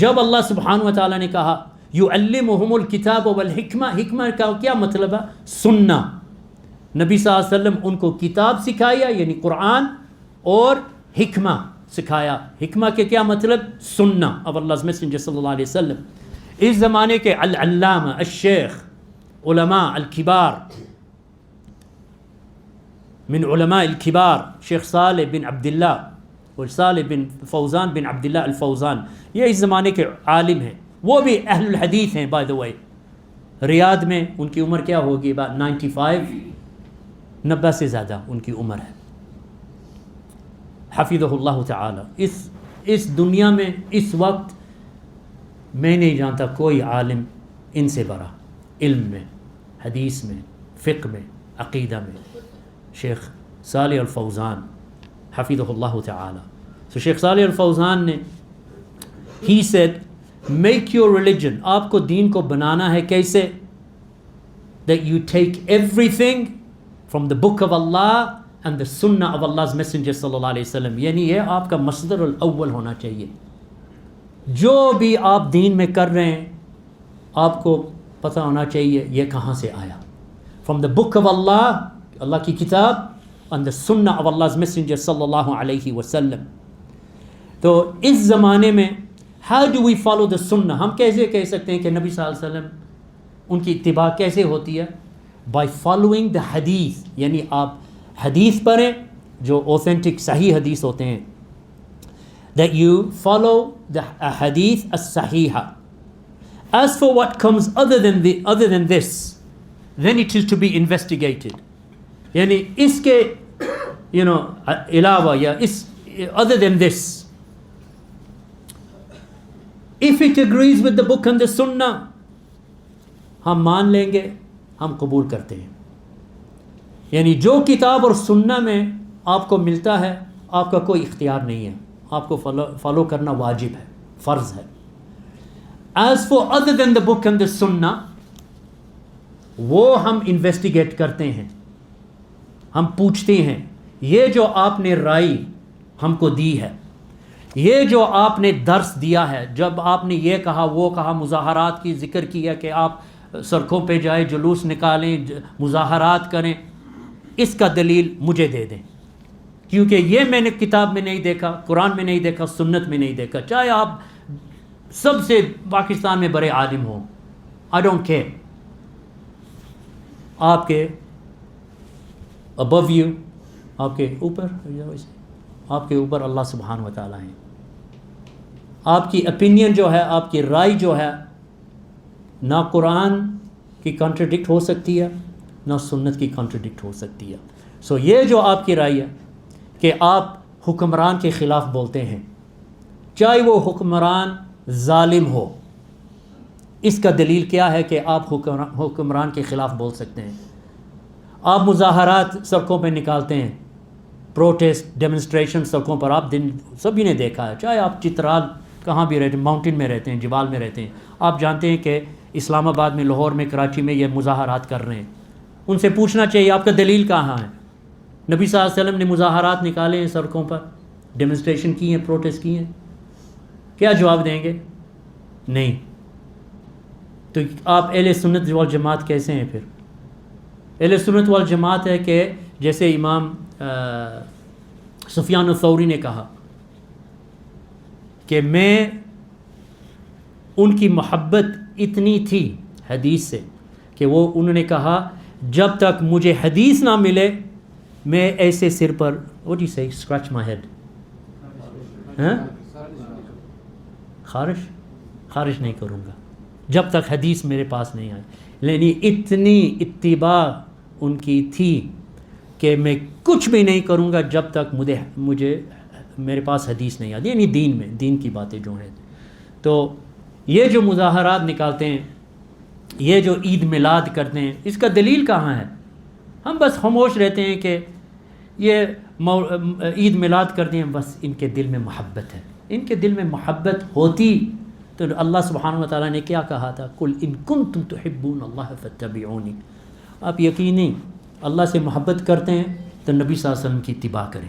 Speaker 2: جب اللہ سبحانہ وتعالیٰ نے کہا یعلمہم الکتاب والحکمہ، حکمہ کا کیا مطلب ہے؟ سنہ. نبی صلی اللہ علیہ وسلم ان کو کتاب سکھایا یعنی قرآن، اور حکمہ سکھایا. حکمہ کے کیا مطلب؟ سنہ آف Allah's messenger صلی اللہ علیہ وسلم. اس زمانے کے العلامہ، الشیخ، علماء الکبار، من علماء الکبار، شیخ صالح بن عبداللہ اور صالح بن فوزان بن عبداللہ الفوزان، یہ اس زمانے کے عالم ہیں. وہ بھی اہل الحدیث ہیں بائی دا وے. ریاض میں ان کی عمر کیا ہوگی؟ about 95، 90 سے زیادہ ان کی عمر ہے. حفظہ اللہ تعالی. اس دنیا میں اس وقت میں نہیں جانتا کوئی عالم ان سے بڑا علم میں، حدیث میں، فقہ میں، عقیدہ میں شیخ صالح الفوزان حفظہ اللہ تعالی. So شیخ صالح الفوزان نے he said make your religion, آپ کو دین کو بنانا ہے کیسے, that you take everything from the book of Allah and the sunnah of Allah's messenger صلی اللہ علیہ وسلم. یعنی یہ آپ کا مصدر الاول ہونا چاہیے. جو بھی آپ دین میں کر رہے ہیں آپ کو پتہ ہونا چاہیے یہ کہاں سے آیا. from the book of Allah, اللہ کی کتاب, and the sunnah of Allah's messenger صلی اللہ علیہ وسلم. تو اس زمانے میں how do we follow the sunnah, ہم کیسے کہہ سکتے ہیں کہ نبی صلی اللہ علیہ وسلم ان کی اتباع کیسے ہوتی ہے؟ by following the hadith, یعنی آپ حدیث پڑھیں جو authentic صحیح حدیث ہوتے ہیں, that you follow the hadith as-sahiha. As for what comes other than this, then it is to be investigated. یعنی اس کے علاوہ یا اس other than this, if it agrees with the book and the sunnah, ہم مان لیں گے, ہم قبول کرتے ہیں. یعنی جو کتاب اور سنہ میں آپ کو ملتا ہے آپ کا کوئی اختیار نہیں ہے, آپ کو فالو کرنا واجب ہے, فرض ہے. As for other than the book and the sunnah, وہ ہم انویسٹیگیٹ کرتے ہیں, ہم پوچھتے ہیں یہ جو آپ نے رائے ہم کو دی ہے, یہ جو آپ نے درس دیا ہے, جب آپ نے یہ کہا وہ کہا, مظاہرات کی ذکر کیا کہ آپ سڑکوں پہ جائیں, جلوس نکالیں, مظاہرات کریں, اس کا دلیل مجھے دے دیں, کیونکہ یہ میں نے کتاب میں نہیں دیکھا, قرآن میں نہیں دیکھا, سنت میں نہیں دیکھا, چاہے آپ سب سے پاکستان میں بڑے عالم ہوں, I don't care. آپ کے above you, آپ کے اوپر اللہ سبحانہ و تعالیٰ ہیں. آپ کی اپینین جو ہے, آپ کی رائے جو ہے, نہ قرآن کی کانٹرڈکٹ ہو سکتی ہے نہ سنت کی کانٹرڈکٹ ہو سکتی ہے. سو یہ جو آپ کی رائے ہے کہ آپ حکمران کے خلاف بولتے ہیں, چاہے وہ حکمران ظالم ہو, اس کا دلیل کیا ہے کہ آپ حکمران کے خلاف بول سکتے ہیں؟ آپ مظاہرات سڑکوں پہ نکالتے ہیں, پروٹیسٹ ڈیمنسٹریشن سڑکوں پر آپ سبھی نے دیکھا ہے, چاہے آپ چترال کہاں بھی رہتے ہیں, ماؤنٹین میں رہتے ہیں, جبال میں رہتے ہیں, آپ جانتے ہیں کہ اسلام آباد میں, لاہور میں, کراچی میں یہ مظاہرات کر رہے ہیں. ان سے پوچھنا چاہیے آپ کا دلیل کہاں ہے؟ نبی صلی اللہ علیہ وسلم نے مظاہرات نکالے ہیں سڑکوں پر, ڈیمنسٹریشن کی ہیں, پروٹیسٹ کی ہیں, کیا جواب دیں گے؟ نہیں. تو آپ اہل سنت والجماعت کیسے ہیں پھر؟ اہل سنت والجماعت ہے کہ جیسے امام سفیان الثوری نے کہا کہ میں ان کی محبت اتنی تھی حدیث سے کہ وہ انہوں نے کہا جب تک مجھے حدیث نہ ملے میں ایسے سر پر what do you say scratch my head خارش نہیں کروں گا جب تک حدیث میرے پاس نہیں آئی. لیکن اتنی اتباع ان کی تھی کہ میں کچھ بھی نہیں کروں گا جب تک مجھے میرے پاس حدیث نہیں آتی, یعنی دین کی باتیں جو ہیں. تو یہ جو مظاہرات نکالتے ہیں, یہ جو عید میلاد کرتے ہیں, اس کا دلیل کہاں ہے؟ ہم بس خاموش رہتے ہیں کہ یہ عید میلاد کرتے ہیں, بس ان کے دل میں محبت ہے. ان کے دل میں محبت ہوتی تو اللہ سبحانہ و تعالیٰ نے کیا کہا تھا, قل ان کنتم تحبون اللہ فاتبعونی. آپ یقینی اللہ سے محبت کرتے ہیں تو نبی صلی اللہ علیہ وسلم کی اتباع کریں.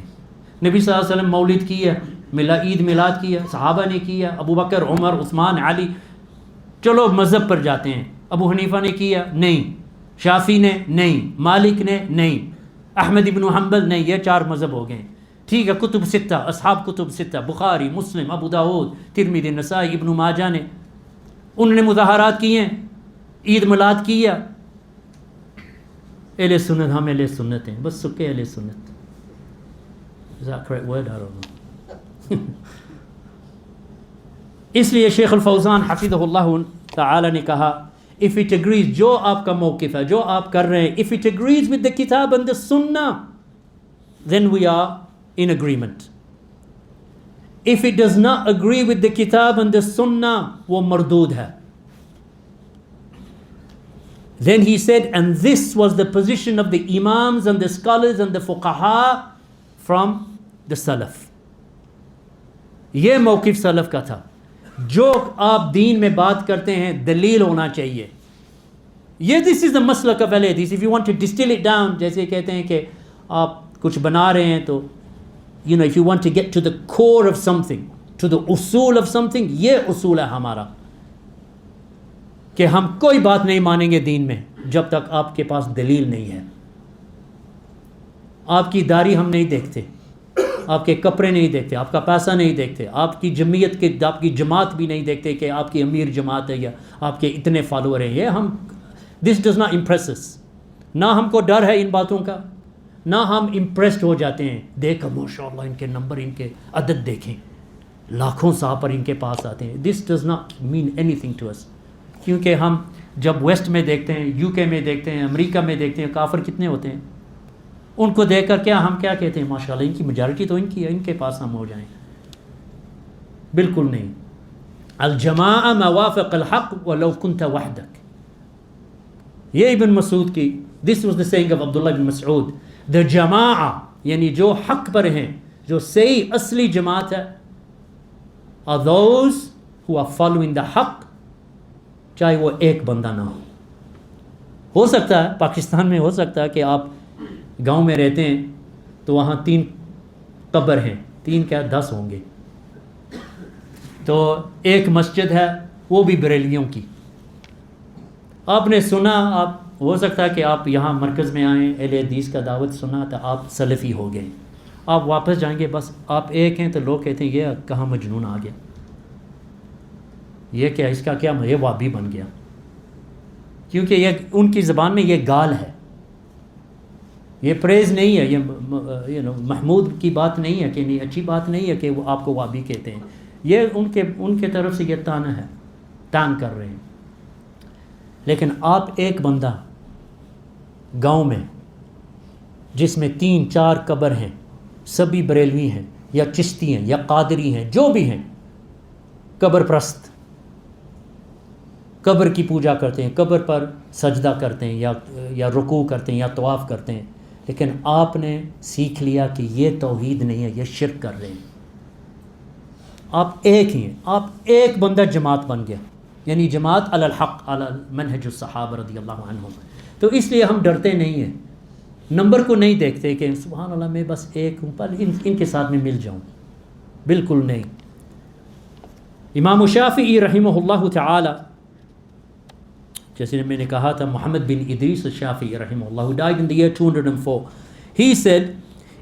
Speaker 2: نبی صلی اللہ علیہ وسلم مولد کی ہے, عید میلاد کی ہے, صحابہ نے کی ہے, ابو بکر, عمر, عثمان, علی. چلو مذہب پر جاتے ہیں, ابو حنیفہ نے کیا نہیں, شافعی نے نہیں, مالک نے نہیں, احمد ابن حنبل نہیں, یہ 4 مذہب ہو گئے. ٹھیک ہے, کتب 6, اصحاب کتب 6, بخاری, مسلم, ابو داؤد, ترمذی, نسائی, ابن ماجہ نے, انہوں نے مظاہرات کیے ہیں, عید میلاد کیا. اہل سنت, ہم اہل سنت ہیں, بس سکے اہل سنت. Is that correct word? I don't know. اس لیے شیخ الفوزان حفظہ اللہ تعالی نے کہا if it agrees, جو آپ کا موقف ہے, جو آپ کر رہے ہیں, if it agrees with the kitab and the sunnah, then we are in agreement. If it does not agree with the kitab and the sunnah, وہ مردود ہے.
Speaker 1: Then he said, and this was the position of the imams and the scholars and the fuqaha from the salaf. یہ موقف سلف کا تھا. جو آپ دین میں بات کرتے ہیں دلیل ہونا چاہیے. یہ دس از دا مسلک آف اہل حدیث. If you want to distil it down, جیسے کہتے ہیں کہ آپ کچھ بنا رہے ہیں تو you know if you want to get to the core of something, to the اصول آف سم تھنگ, یہ اصول ہے ہمارا کہ ہم کوئی بات نہیں مانیں گے دین میں جب تک آپ کے پاس دلیل نہیں ہے. آپ کی داڑھی ہم نہیں دیکھتے, آپ کے کپڑے نہیں دیکھتے, آپ کا پیسہ نہیں دیکھتے, آپ کی جمعیت کے آپ کی جماعت بھی نہیں دیکھتے کہ آپ کی امیر جماعت ہے یا آپ کے اتنے فالوور ہیں. یہ ہم دس ڈز ناٹ امپریس اس. نہ ہم کو ڈر ہے ان باتوں کا, نہ ہم امپریسڈ ہو جاتے ہیں دیکھ کر ماشاء اللہ ان کے نمبر, ان کے عدد دیکھیں, لاکھوں صاحب پر ان کے پاس آتے ہیں. This does not mean anything to us. کیونکہ ہم جب ویسٹ میں دیکھتے ہیں, یو کے میں دیکھتے ہیں, امریکہ میں دیکھتے ہیں, کافر کتنے ہوتے ہیں, ان کو دیکھ کر کیا ہم کیا کہتے ہیں ماشاءاللہ ان کی میجارٹی تو ان کی ہے, ان کے پاس ہم ہو جائیں. بالکل نہیں. الجماع ما وافق الحق ولو كنت وحدك. یہ ابن مسعود کی, this was the saying of عبداللہ بن مسعود. the جماع یعنی جو حق پر ہیں, جو صحیح اصلی جماعت ہے, are those who are following the حق, چاہے وہ ایک بندہ نہ ہو. ہو سکتا ہے پاکستان میں ہو سکتا ہے کہ آپ گاؤں میں رہتے ہیں تو وہاں 3 قبر ہیں, 3 کیا 10 ہوں گے, تو ایک مسجد ہے وہ بھی بریلویوں کی. آپ نے سنا, آپ ہو سکتا ہے کہ آپ یہاں مرکز میں آئیں, اہل حدیث کا دعوت سنا تو آپ سلفی ہو گئے, آپ واپس جائیں گے بس آپ ایک ہیں تو لوگ کہتے ہیں یہ کہاں مجنون آ گیا, یہ کیا, اس کا کیا, یہ وابی بن گیا. کیونکہ یہ ان کی زبان میں یہ گال ہے, یہ پریز نہیں ہے, یہ محمود کی بات نہیں ہے کہ نہیں, اچھی بات نہیں ہے کہ وہ آپ کو وابی کہتے ہیں. یہ ان کے طرف سے یہ تانا ہے, تان کر رہے ہیں. لیکن آپ ایک بندہ گاؤں میں جس میں 3-4 قبر ہیں, سبھی بریلوی ہیں یا چشتی ہیں یا قادری ہیں, جو بھی ہیں, قبر پرست, قبر کی پوجا کرتے ہیں, قبر پر سجدہ کرتے ہیں یا رکوع کرتے ہیں یا طواف کرتے ہیں, لیکن آپ نے سیکھ لیا کہ یہ توحید نہیں ہے, یہ شرک کر رہے ہیں. آپ ایک ہی ہیں, آپ ایک بندہ جماعت بن گیا, یعنی جماعت علی الحق علی منہج الصحابہ رضی اللہ عنہم. تو اس لیے ہم ڈرتے نہیں ہیں, نمبر کو نہیں دیکھتے کہ سبحان اللہ میں بس ایک ہوں پر ان کے ساتھ میں مل جاؤں. بالکل نہیں. امام شافعی رحمہ اللہ تعالی, جیسے میں نے کہا تھا, محمد بن ادریس الشافعی رحمہ اللہ, died in the year 204. He said,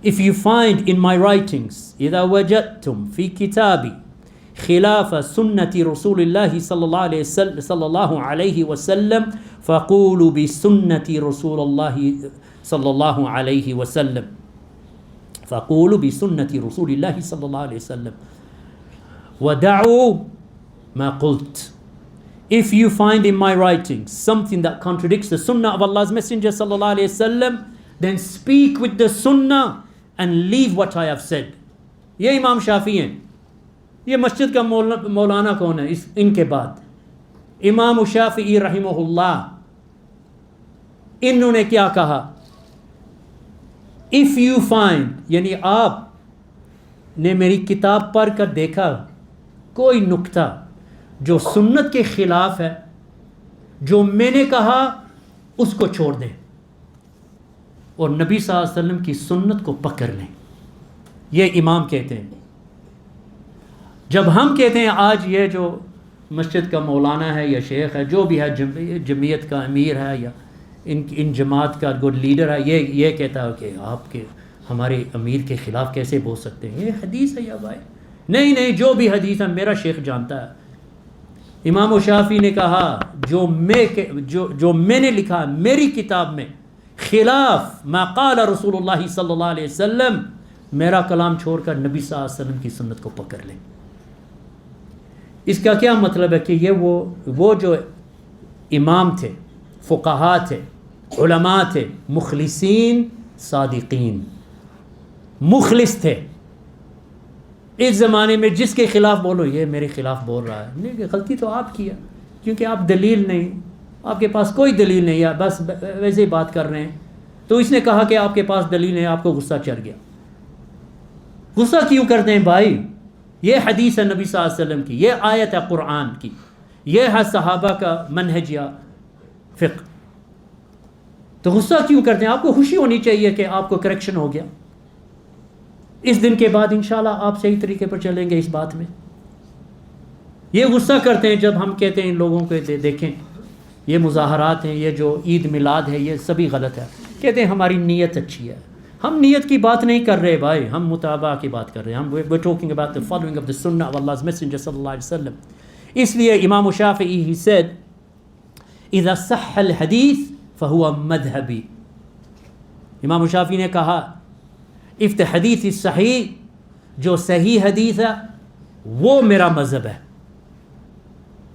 Speaker 1: if you find in my writings إذا وجدتم في كتابي خلاف سنة رسول الله صلى الله عليه وسلم فقولوا بسنة رسول الله صلى الله عليه وسلم. فقولوا بسنة رسول الله صلى الله عليه وسلم ودعوا ما قلت. If you find in my writings something that contradicts the sunnah of Allah's Messenger sallallahu alayhi wasallam, then speak with the sunnah and leave what I have said. یہ امام شافعی ہیں. یہ مسجد کا مولانا کون ہے ان کے بعد؟ امام شافعی رحمہ اللہ. انہوں نے کیا کہا؟ if you find, یعنی آپ نے میری کتاب پڑھ کر دیکھا کوئی نکتہ جو سنت کے خلاف ہے, جو میں نے کہا اس کو چھوڑ دیں اور نبی صلی اللہ علیہ وسلم کی سنت کو پکڑ لیں. یہ امام کہتے ہیں. جب ہم کہتے ہیں آج یہ جو مسجد کا مولانا ہے یا شیخ ہے, جو بھی ہے, جمعیت کا امیر ہے یا ان جماعت کا گڈ لیڈر ہے, یہ کہتا ہے کہ آپ کے ہمارے امیر کے خلاف کیسے بول سکتے ہیں, یہ حدیث ہے یا بھائی. نہیں, جو بھی حدیث ہے میرا شیخ جانتا ہے. امام شافعی نے کہا جو میں نے لکھا میری کتاب میں خلاف ما قال رسول اللہ صلی اللہ علیہ وسلم, میرا کلام چھوڑ کر نبی صلی اللہ علیہ وسلم کی سنت کو پکڑ لیں. اس کا کیا مطلب ہے کہ یہ وہ جو امام تھے, فقہا تھے, علماء تھے, مخلصین صادقین, مخلص تھے. اس زمانے میں جس کے خلاف بولو یہ میرے خلاف بول رہا ہے, نہیں, غلطی تو آپ کی ہے کیونکہ آپ دلیل نہیں, آپ کے پاس کوئی دلیل نہیں ہے، بس ویسے ہی بات کر رہے ہیں. تو اس نے کہا کہ آپ کے پاس دلیل نہیں ہے، آپ کو غصہ چڑھ گیا. غصہ کیوں کرتے ہیں بھائی؟ یہ حدیث ہے نبی صلی اللہ علیہ وسلم کی، یہ آیت ہے قرآن کی، یہ ہے صحابہ کا منہج یا فقہ. تو غصہ کیوں کرتے ہیں؟ آپ کو خوشی ہونی چاہیے کہ آپ کو کریکشن ہو گیا. اس دن کے بعد انشاءاللہ آپ صحیح طریقے پر چلیں گے اس بات میں. یہ غصہ کرتے ہیں جب ہم کہتے ہیں ان لوگوں کو دیکھیں یہ مظاہرات ہیں، یہ جو عید میلاد ہے، یہ سبھی غلط ہے. کہتے ہیں ہماری نیت اچھی ہے. ہم نیت کی بات نہیں کر رہے بھائی، ہم متابعہ کی بات کر رہے ہیں. ہم we're talking about the following of the sunnah of Allah's messenger صلی اللہ علیہ وسلم. اس لیے امام شافعی he said اذا صح الحدیث فهو مذہبی. امام شافعی نے کہا if the حدیث is صحیح، جو صحیح حدیث ہے وہ میرا مذہب ہے.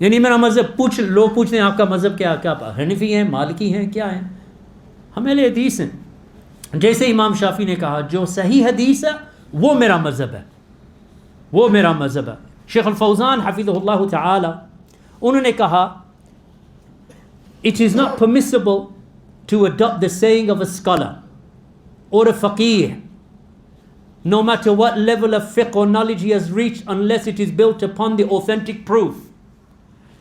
Speaker 1: یعنی میرا مذہب لوگ پوچھتے ہیں آپ کا مذہب کیا حنفی ہیں، مالکی ہیں، کیا ہیں؟ ہم اہل حدیث ہیں. جیسے امام شافعی نے کہا جو صحیح حدیث ہے وہ میرا مذہب ہے، وہ میرا مذہب ہے. شیخ الفوزان حفظہ اللہ تعالی انہوں نے کہا it is not permissible to adopt the saying of a scholar or a faqih no matter what level of fiqh or knowledge he has reached unless it is built upon the authentic proof,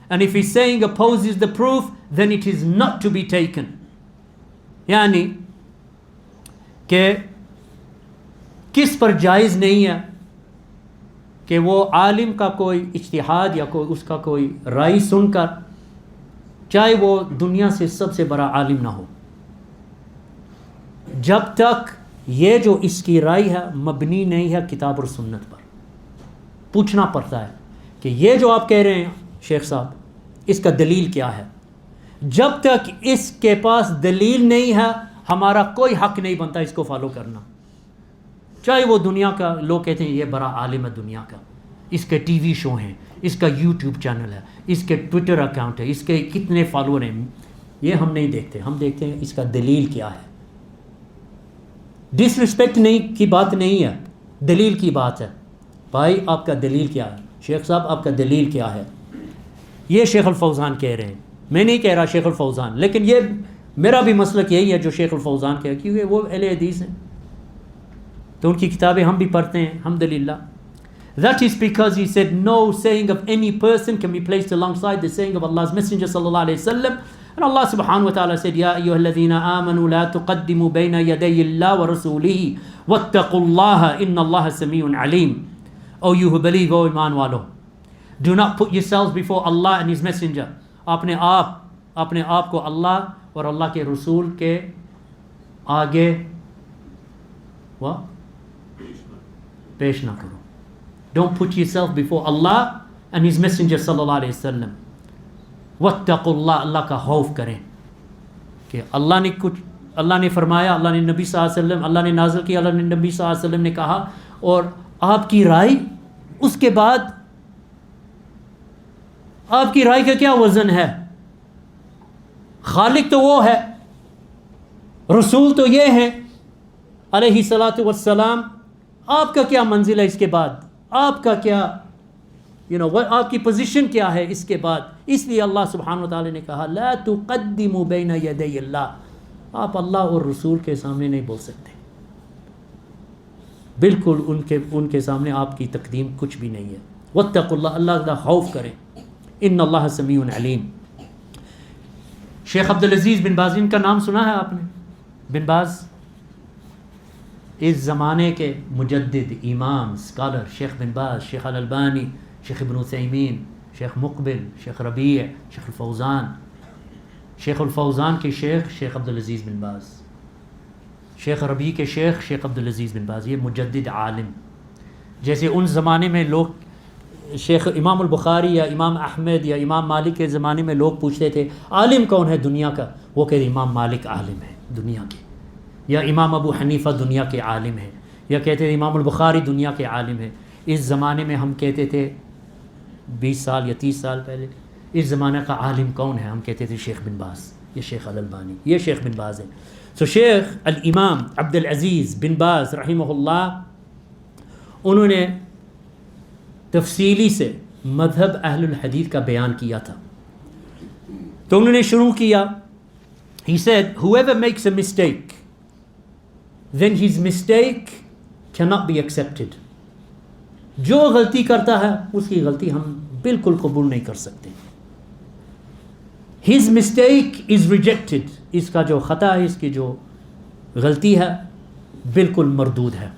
Speaker 1: and if his saying opposes the proof then it is not to be taken. یعنی کہ کس پر جائز نہیں ہے کہ وہ عالم کا کوئی اجتہاد یا کوئی اس کا کوئی رائے سن کر، چاہے وہ دنیا سے سب سے بڑا عالم نہ ہو، جب تک یہ جو اس کی رائے ہے مبنی نہیں ہے کتاب اور سنت پر. پوچھنا پڑتا ہے کہ یہ جو آپ کہہ رہے ہیں شیخ صاحب اس کا دلیل کیا ہے. جب تک اس کے پاس دلیل نہیں ہے ہمارا کوئی حق نہیں بنتا اس کو فالو کرنا. چاہے وہ دنیا کا لوگ کہتے ہیں یہ بڑا عالم ہے دنیا کا، اس کے ٹی وی شو ہیں، اس کا یوٹیوب چینل ہے، اس کے ٹویٹر اکاؤنٹ ہے، اس کے کتنے فالوور ہیں. یہ ہم نہیں دیکھتے، ہم دیکھتے ہیں اس کا دلیل کیا ہے. ڈس ریسپیکٹ نہیں کی بات نہیں ہے، دلیل کی بات ہے. بھائی آپ کا دلیل کیا ہے؟ شیخ صاحب آپ کا دلیل کیا ہے؟ یہ شیخ الفوزان کہہ رہے ہیں، میں نہیں کہہ رہا شیخ الفوزان، لیکن یہ میرا بھی مسلک یہی ہے جو شیخ الفوزان کہا، کیونکہ وہ اہل حدیث ہیں تو ان کی کتابیں ہم بھی پڑھتے ہیں الحمدللہ. That is because he said no saying of any person can be placed alongside the saying of Allah's Messenger sallallahu alayhi wa sallam. And Allah subhanahu wa ta'ala said, Ya ayyuhalladhina amanu la tuqaddimu bayna yaday Allah wa rasulihi wattaqullaha inna Allaha sami'un alim. Oh you who believe, oh iman walo, do not put yourselves before Allah and His Messenger. اپنے آپ کو اللہ اور اللہ کے رسول کے آگے پیش نہ کرو. Don't put yourself before Allah and His Messenger sallallahu alayhi wa sallam. وَاتَّقُوا اللَّهَ، اللہ کا خوف کریں کہ اللہ نے فرمایا، اللہ نے نبی صلی اللہ علیہ وسلم، اللہ نے نازل کیا، اللہ نے نبی صلی اللہ علیہ وسلم نے کہا، اور آپ کی رائے، اس کے بعد آپ کی رائے کا کیا وزن ہے؟ خالق تو وہ ہے، رسول تو یہ ہیں علیہ الصلاۃ والسلام. آپ کا کیا منزل ہے اس کے بعد؟ آپ کا کیا آپ کی پوزیشن کیا ہے اس کے بعد؟ اس لیے اللہ سبحانہ وتعالی نے کہا لا تقدموا بین یدی اللہ. آپ اللہ اور رسول کے سامنے نہیں بول سکتے، بالکل ان کے سامنے آپ کی تقدیم کچھ بھی نہیں ہے. واتقوا اللہ، اللہ کا خوف کریں. ان اللہ سمیع علیم. شیخ عبدالعزیز بن باز، ان کا نام سنا ہے آپ نے؟ بن باز اس زمانے کے مجدد، امام، اسکالر، شیخ بن باز، شیخ الالبانی، شیخ ابن عثیمین، شیخ مقبل، شیخ ربیع، شیخ الفوزان. شیخ الفوزان کے شیخ عبدالعزیز بن باز، شیخ ربیع کے شیخ عبدالعزیز بن باز. یہ مجدد عالم. جیسے ان زمانے میں لوگ شیخ امام البخاری یا امام احمد یا امام مالک کے زمانے میں لوگ پوچھتے تھے عالم کون ہے دنیا کا؟ وہ کہتے امام مالک عالم ہے دنیا کے، یا امام ابو حنیفہ دنیا کے عالم ہیں، یا کہتے تھے امام البخاری دنیا کے عالم ہیں. اس زمانے میں ہم کہتے تھے 20 سال یا 30 سال پہلے اس زمانہ کا عالم کون ہے؟ ہم کہتے تھے شیخ بن باز، یہ شیخ الالبانی، یہ شیخ بن باز ہے. تو شیخ الامام عبدالعزیز بن باز رحمہ اللہ، انہوں نے تفصیلی سے مذہب اہل الحدیث کا بیان کیا تھا. تو انہوں نے شروع کیا. He said, whoever makes a mistake, then his mistake cannot be accepted. جو غلطی کرتا ہے اس کی غلطی ہم بالکل قبول نہیں کر سکتے. His mistake is rejected. اس کا جو خطا ہے, اس کی جو غلطی ہے, بالکل مردود ہے.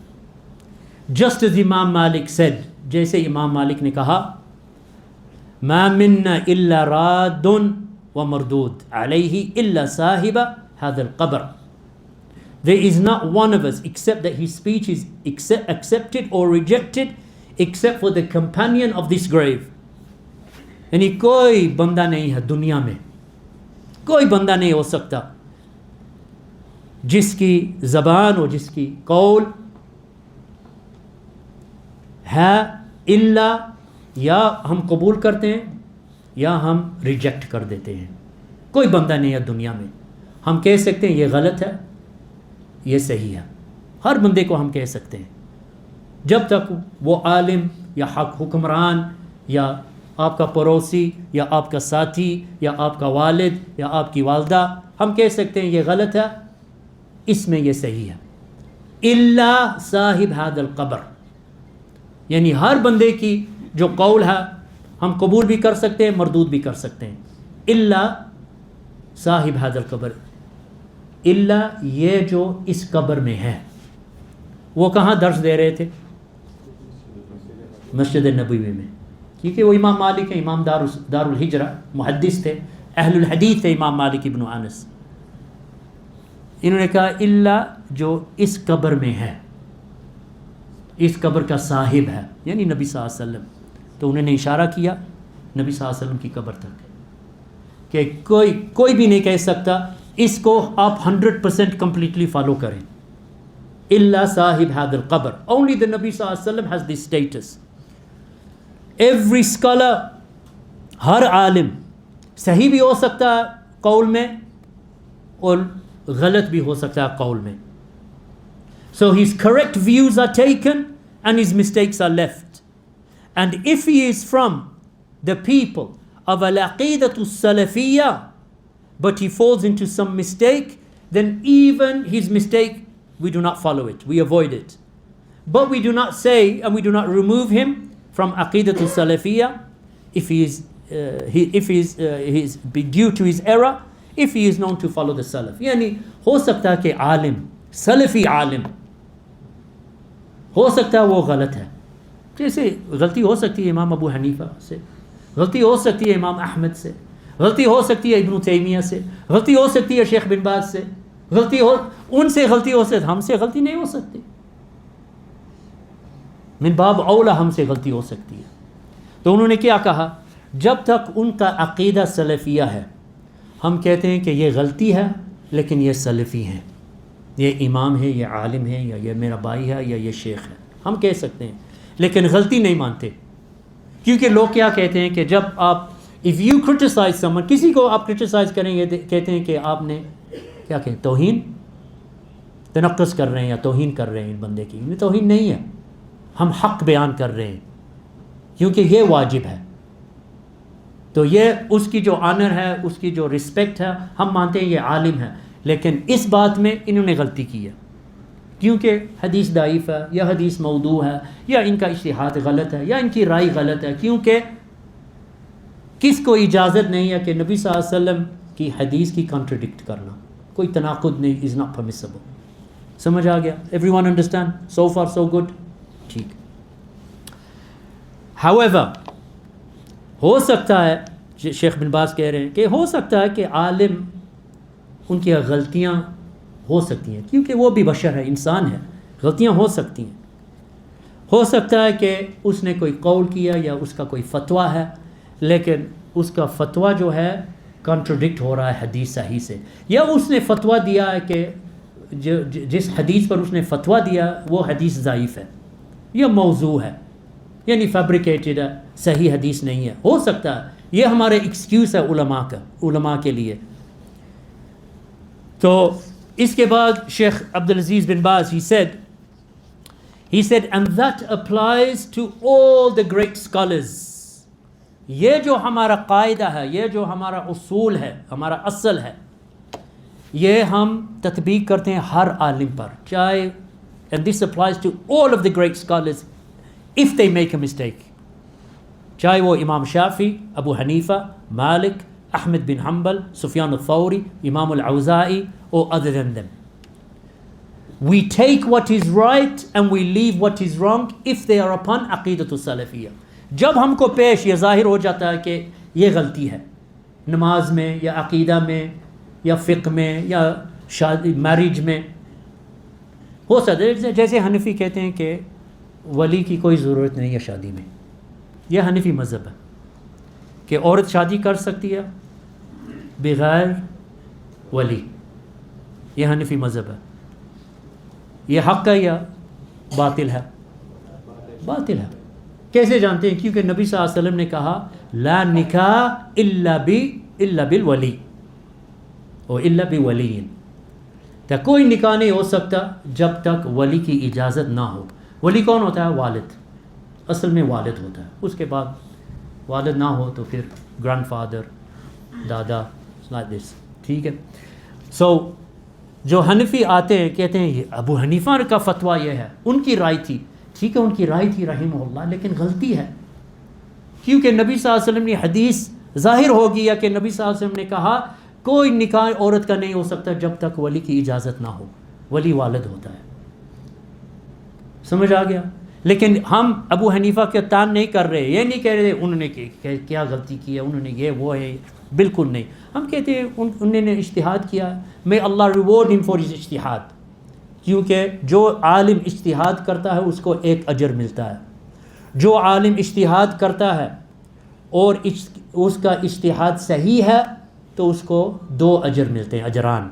Speaker 1: Just as Imam Malik said, جیسے امام مالک نے کہا, ما منا الا راد ومردود علیہ الا صاحب هذا القبر. There is not one of us except that his speech is accepted or rejected except for the companion of this grave. یعنی کوئی بندہ نہیں ہے دنیا میں, کوئی بندہ نہیں ہو سکتا جس کی زبان اور جس کی قول ہے الا یا ہم قبول کرتے ہیں یا ہم ریجیکٹ کر دیتے ہیں. کوئی بندہ نہیں ہے دنیا میں ہم کہہ سکتے ہیں یہ غلط ہے, یہ صحیح ہے. ہر بندے کو ہم کہہ سکتے ہیں, جب تک وہ عالم یا حکمران یا آپ کا پڑوسی یا آپ کا ساتھی یا آپ کا والد یا آپ کی والدہ, ہم کہہ سکتے ہیں یہ غلط ہے, اس میں یہ صحیح ہے. الا صاحب هذا القبر, یعنی ہر بندے کی جو قول ہے ہم قبول بھی کر سکتے ہیں, مردود بھی کر سکتے ہیں. الا صاحب هذا القبر, الا یہ جو اس قبر میں ہے. وہ کہاں درس دے رہے تھے؟ مسجد نبوی میں, کیونکہ وہ امام مالک ہیں, امام دار الحجرہ محدث تھے, اہل الحدیث تھے امام مالک ابن انس. انہوں نے کہا الا جو اس قبر میں ہے, اس قبر کا صاحب ہے, یعنی نبی صلی اللہ علیہ وسلم. تو انہوں نے اشارہ کیا نبی صلی اللہ علیہ وسلم کی قبر تک کہ کوئی بھی نہیں کہہ سکتا اس کو آپ 100% completely فالو کریں. الا صاحب هذا القبر, only the Nabi صلی اللہ علیہ وسلم has this status. Every scholar, ہر عالم صحیح بھی ہو سکتا ہے قول میں اور غلط بھی ہو سکتا ہے قول میں. So his correct views are taken and his mistakes are left. And if he is from the people of al-aqidatu salafiyya but he falls into some mistake, then even his mistake we do not follow it, we avoid it. But we do not say and we do not remove him from aqidatu salafiyya if he is due to his error, if he is known to follow the salaf. یعنی ہو سکتا ہے کہ عالم سلفی عالم ہو سکتا ہے وہ غلط ہے, جیسے غلطی ہو سکتی ہے امام ابو حنیفہ سے, غلطی ہو سکتی ہے امام احمد سے, غلطی ہو سکتی ہے ابن تیمیہ سے, غلطی ہو سکتی ہے شیخ بن باز سے, ان سے غلطی ہو سکتی, ہم سے غلطی نہیں ہو سکتی. من باب اولا ہم سے غلطی ہو سکتی ہے. تو انہوں نے کیا کہا, جب تک ان کا عقیدہ سلفیہ ہے ہم کہتے ہیں کہ یہ غلطی ہے لیکن یہ سلفی ہیں, یہ امام ہے, یہ عالم ہے, یا یہ میرا بھائی ہے, یا یہ شیخ ہے, ہم کہہ سکتے ہیں, لیکن غلطی نہیں مانتے. کیونکہ لوگ کیا کہتے ہیں کہ جب آپ if you criticize someone, کسی کو آپ کرٹیسائز کریں گے کہتے ہیں کہ آپ نے کیا کہیں, توہین, تنقص کر رہے ہیں یا توہین کر رہے ہیں ان بندے کی. یہ توہین نہیں ہے, ہم حق بیان کر رہے ہیں کیونکہ یہ واجب ہے. تو یہ اس کی جو آنر ہے, اس کی جو رسپیکٹ ہے, ہم مانتے ہیں یہ عالم ہے, لیکن اس بات میں انہوں نے غلطی کی ہے کیونکہ حدیث ضعیف ہے یا حدیث موضوع ہے یا ان کا اجتہاد غلط ہے یا ان کی رائے غلط ہے. کیونکہ کس کو اجازت نہیں ہے کہ نبی صلی اللہ علیہ وسلم کی حدیث کی کانٹرڈکٹ کرنا, کوئی تناقض نہیں, از ناٹ پرمیسیبل. سمجھ آ گیا؟ Every one understand? So for so good. ٹھیک. however ہو سکتا ہے, شیخ بن باز کہہ رہے ہیں کہ ہو سکتا ہے کہ عالم ان کی غلطیاں ہو سکتی ہیں کیونکہ وہ بھی بشر ہے, انسان ہے, غلطیاں ہو سکتی ہیں. ہو سکتا ہے کہ اس نے کوئی قول کیا یا اس کا کوئی فتویٰ ہے لیکن اس کا فتویٰ جو ہے کانٹرڈکٹ ہو رہا ہے حدیث صحیح سے, یا اس نے فتویٰ دیا ہے کہ جس حدیث پر اس نے فتویٰ دیا وہ حدیث ضعیف ہے یا موضوع ہے, یعنی فیبریکیٹڈ ہے, صحیح حدیث نہیں ہے. ہو سکتا ہے, یہ ہمارے ایکسکیوز ہے علماء کے لیے. تو اس کے بعد شیخ عبدالعزیز بن باز he said and that applies to all the great scholars. یہ جو ہمارا قاعدہ ہے، یہ جو ہمارا اصول ہے، ہمارا اصل ہے، یہ ہم تطبیق کرتے ہیں ہر عالم پر، چاہے and this applies to all of the great scholars if they make a mistake، چاہے وہ امام شافعی، ابو حنیفہ، مالک، احمد بن حنبل، سفیان الثوری، امام الاوزاعی or other than them. We take what is right and we leave what is wrong if they are upon عقیدۃ السلفیہ. جب ہم کو پیش یہ ظاہر ہو جاتا ہے کہ یہ غلطی ہے نماز میں یا عقیدہ میں یا فقہ میں یا شادی میرج میں، ہو سکتا ہے جیسے حنفی کہتے ہیں کہ ولی کی کوئی ضرورت نہیں ہے شادی میں، یہ حنفی مذہب ہے کہ عورت شادی کر سکتی ہے بغیر ولی، یہ حنفی مذہب ہے. یہ حق ہے یا باطل ہے؟ باطل ہے. کیسے جانتے ہیں؟ کیونکہ نبی صلی اللہ علیہ وسلم نے کہا لا نکاح الا بالولی اور الا بولی، تو کوئی نکاح نہیں ہو سکتا جب تک ولی کی اجازت نہ ہو. ولی کون ہوتا ہے؟ والد، اصل میں والد ہوتا ہے. اس کے بعد والد نہ ہو تو پھر گرینڈ فادر، دادا، like this. ٹھیک ہے. سو جو حنفی آتے ہیں کہتے ہیں یہ ابو حنیفہ کا فتویٰ یہ ہے، ان کی رائے تھی. ٹھیک ہے، ان کی رائے تھی رحمہ اللہ، لیکن غلطی ہے کیونکہ نبی صلی اللہ علیہ وسلم نے حدیث ظاہر ہو گیا کہ نبی صلی اللہ علیہ وسلم نے کہا کوئی نکاح عورت کا نہیں ہو سکتا جب تک ولی کی اجازت نہ ہو. ولی والد ہوتا ہے. سمجھ آ گیا؟ لیکن ہم ابو حنیفہ کے تان نہیں کر رہے، یہ نہیں کہہ رہے انہوں نے کیا غلطی کی ہے، انہوں نے یہ وہ ہے، بالکل نہیں. ہم کہتے ہیں انہوں نے اجتہاد کیا، may Allah reward him for his اجتہاد، کیونکہ جو عالم اجتہاد کرتا ہے اس کو ایک اجر ملتا ہے. جو عالم اجتہاد کرتا ہے اور اس کا اجتہاد صحیح ہے تو اس کو 2 اجر ملتے ہیں، اجران.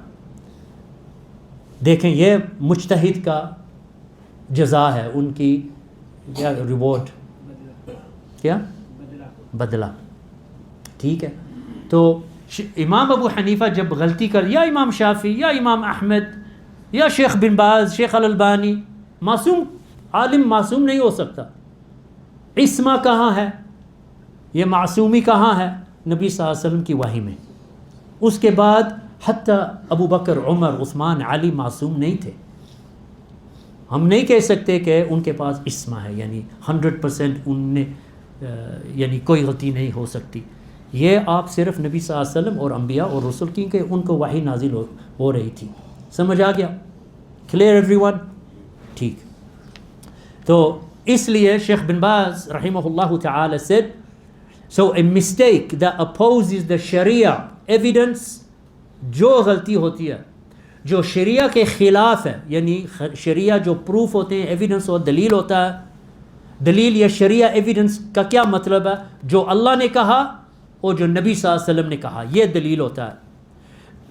Speaker 1: دیکھیں یہ مجتہد کا جزا ہے، ان کی کیا ریوارڈ، کیا بدلہ. ٹھیک ہے. تو امام ابو حنیفہ جب غلطی کر، یا امام شافعی یا امام احمد یا شیخ بن باز، شیخ الالبانی، معصوم عالم معصوم نہیں ہو سکتا. عصمہ کہاں ہے؟ یہ معصومی کہاں ہے؟ نبی صلی اللہ علیہ وسلم کی وحی میں. اس کے بعد حتیٰ ابو بکر، عمر، عثمان، علی معصوم نہیں تھے. ہم نہیں کہہ سکتے کہ ان کے پاس عصمہ ہے، یعنی 100% ان نے یعنی کوئی غلطی نہیں ہو سکتی. یہ آپ صرف نبی صلی اللہ علیہ وسلم اور انبیاء اور رسول کی کہ ان کو وحی نازل ہو رہی تھی. سمجھ آ گیا؟ Clear every one? ٹھیک. تو اس لیے شیخ بن باز رحمہ اللہ تعالی said so a mistake that opposes the sharia evidence، جو غلطی ہوتی ہے جو شریعہ کے خلاف ہے، یعنی شریعہ جو پروف ہوتے ہیں، ایویڈنس اور دلیل ہوتا ہے. دلیل یا شریعہ ایویڈنس کا کیا مطلب ہے؟ جو اللہ نے کہا اور جو نبی صلی اللہ علیہ وسلم نے کہا، یہ دلیل ہوتا ہے.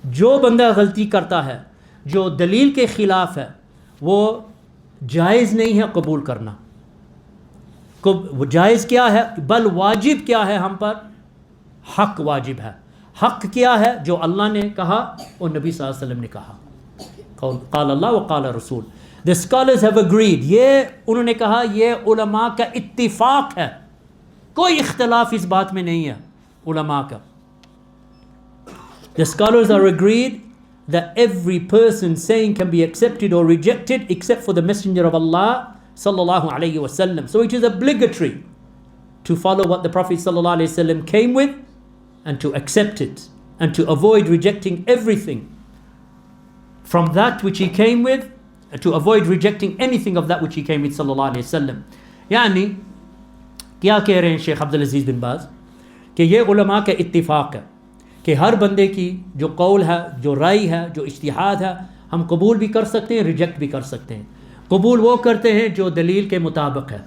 Speaker 1: جو بندہ غلطی کرتا ہے جو دلیل کے خلاف ہے وہ جائز نہیں ہے قبول کرنا. وہ جائز کیا ہے؟ بل واجب کیا ہے ہم پر؟ حق واجب ہے. حق کیا ہے؟ جو اللہ نے کہا اور نبی صلی اللہ علیہ وسلم نے کہا. قال اللہ وقال رسول. The scholars have agreed. یہ انہوں نے کہا یہ علماء کا اتفاق ہے، کوئی اختلاف اس بات میں نہیں ہے علماء کا. The scholars are agreed that every person saying can be accepted or rejected except for the messenger of Allah sallallahu alayhi wa sallam. So it is obligatory to follow what the Prophet sallallahu alayhi wa sallam came with and to accept it and to avoid rejecting everything from that which he came with, and to avoid rejecting anything of that which he came with sallallahu alayhi wa sallam. یعنی کیا کہہ رہے ہیں شیخ عبدالعزیز بن باز کہ یہ علماء کا اتفاق ہے کہ ہر بندے کی جو قول ہے، جو رائے ہے، جو اجتہاد ہے، ہم قبول بھی کر سکتے ہیں، ریجیکٹ بھی کر سکتے ہیں. قبول وہ کرتے ہیں جو دلیل کے مطابق ہے،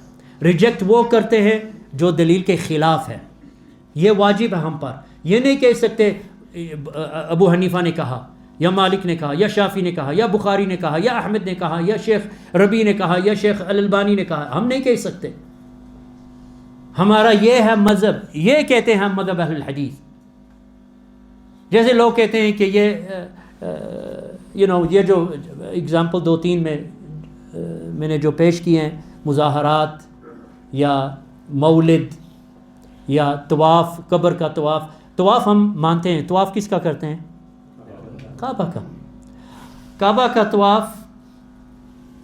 Speaker 1: ریجیکٹ وہ کرتے ہیں جو دلیل کے خلاف ہے. یہ واجب ہے ہم پر. یہ نہیں کہہ سکتے ابو حنیفہ نے کہا یا مالک نے کہا یا شافعی نے کہا یا بخاری نے کہا یا احمد نے کہا یا شیخ ربیع نے کہا یا شیخ الالبانی نے کہا. ہم نہیں کہہ سکتے. ہمارا یہ ہے مذہب، یہ کہتے ہیں ہم مذہب اہل الحدیث. جیسے لوگ کہتے ہیں کہ یہ یہ جو اگزامپل 2-3 میں نے جو پیش کیے ہیں، مظاہرات یا مولد یا طواف، قبر کا طواف. طواف ہم مانتے ہیں، طواف کس کا کرتے ہیں؟ کعبہ کا. کعبہ کا طواف.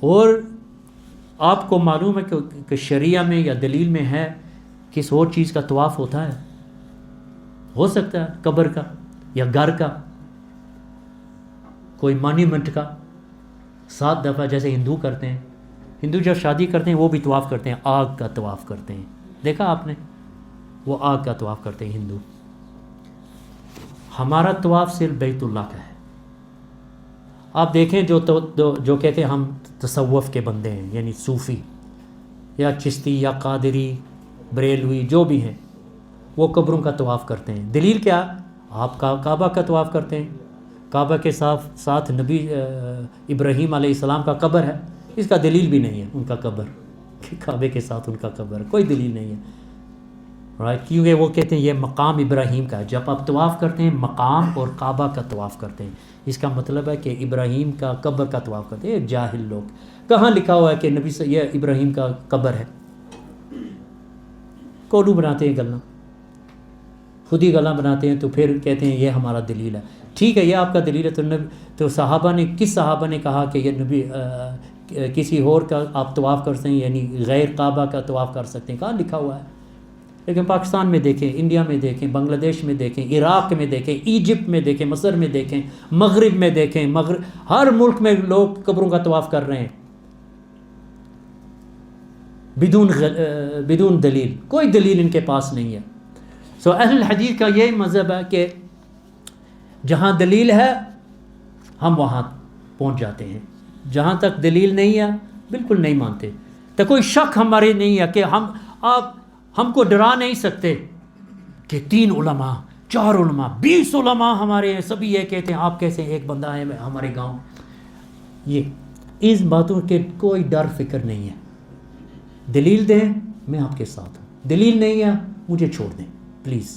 Speaker 1: اور آپ کو معلوم ہے کہ شریعہ میں یا دلیل میں ہے کس اور چیز کا طواف ہوتا ہے؟ ہو سکتا ہے قبر کا یا گھر کا، کوئی مانیمنٹ کا 7 دفعہ جیسے ہندو کرتے ہیں. ہندو جب شادی کرتے ہیں وہ بھی طواف کرتے ہیں، آگ کا طواف کرتے ہیں. دیکھا آپ نے؟ وہ آگ کا طواف کرتے ہیں ہندو. ہمارا طواف صرف بیت اللہ کا ہے. آپ دیکھیں جو کہتے ہیں ہم تصوف کے بندے ہیں، یعنی صوفی یا چشتی یا قادری بریلوی جو بھی ہیں، وہ قبروں کا طواف کرتے ہیں. دلیل کیا؟ آپ کعبہ کا طواف کرتے ہیں، کعبہ کے ساتھ نبی ابراہیم علیہ السلام کا قبر ہے. اس کا دلیل بھی نہیں ہے ان کا قبر کہ کعبے کے ساتھ ان کا قبر، کوئی دلیل نہیں ہے. رائٹ، کیونکہ وہ کہتے ہیں یہ مقام ابراہیم کا ہے. جب آپ طواف کرتے ہیں مقام اور کعبہ کا طواف کرتے ہیں، اس کا مطلب ہے کہ ابراہیم کا قبر کا طواف کرتے ہیں. جاہل لوگ. کہاں لکھا ہوا ہے کہ نبی سے یہ ابراہیم کا قبر ہے؟ کولو بناتے ہیں گلا، خود ہی گلا بناتے ہیں، تو پھر کہتے ہیں یہ ہمارا دلیل ہے. ٹھیک ہے، یہ آپ کا دلیل ہے. تو صحابہ نے، کس صحابہ نے کہا کہ یہ نبی کسی اور کا آپ طواف کر سکتے ہیں، یعنی غیر کعبہ کا طواف کر سکتے ہیں؟ کہاں لکھا ہوا ہے؟ لیکن پاکستان میں دیکھیں، انڈیا میں دیکھیں، بنگلہ دیش میں دیکھیں، عراق میں دیکھیں، ایجپٹ میں دیکھیں، مصر میں دیکھیں، مغرب میں دیکھیں، ہر ملک میں لوگ قبروں کا طواف کر رہے ہیں بدون دلیل. کوئی دلیل ان کے پاس نہیں ہے. سو اہل الحدیث کا یہ مذہب ہے کہ جہاں دلیل ہے ہم وہاں پہنچ جاتے ہیں، جہاں تک دلیل نہیں ہے بالکل نہیں مانتے. تو کوئی شک ہمارے نہیں ہے کہ آپ ہم کو ڈرا نہیں سکتے کہ 3 علماء 4 علماء 20 علماء ہمارے ہیں، سبھی یہ کہتے ہیں. آپ کیسے ایک بندہ ہے ہمارے گاؤں؟ یہ اس باتوں کے کوئی ڈر فکر نہیں ہے. دلیل دیں میں آپ کے ساتھ ہوں، دلیل نہیں ہے مجھے چھوڑ دیں پلیز،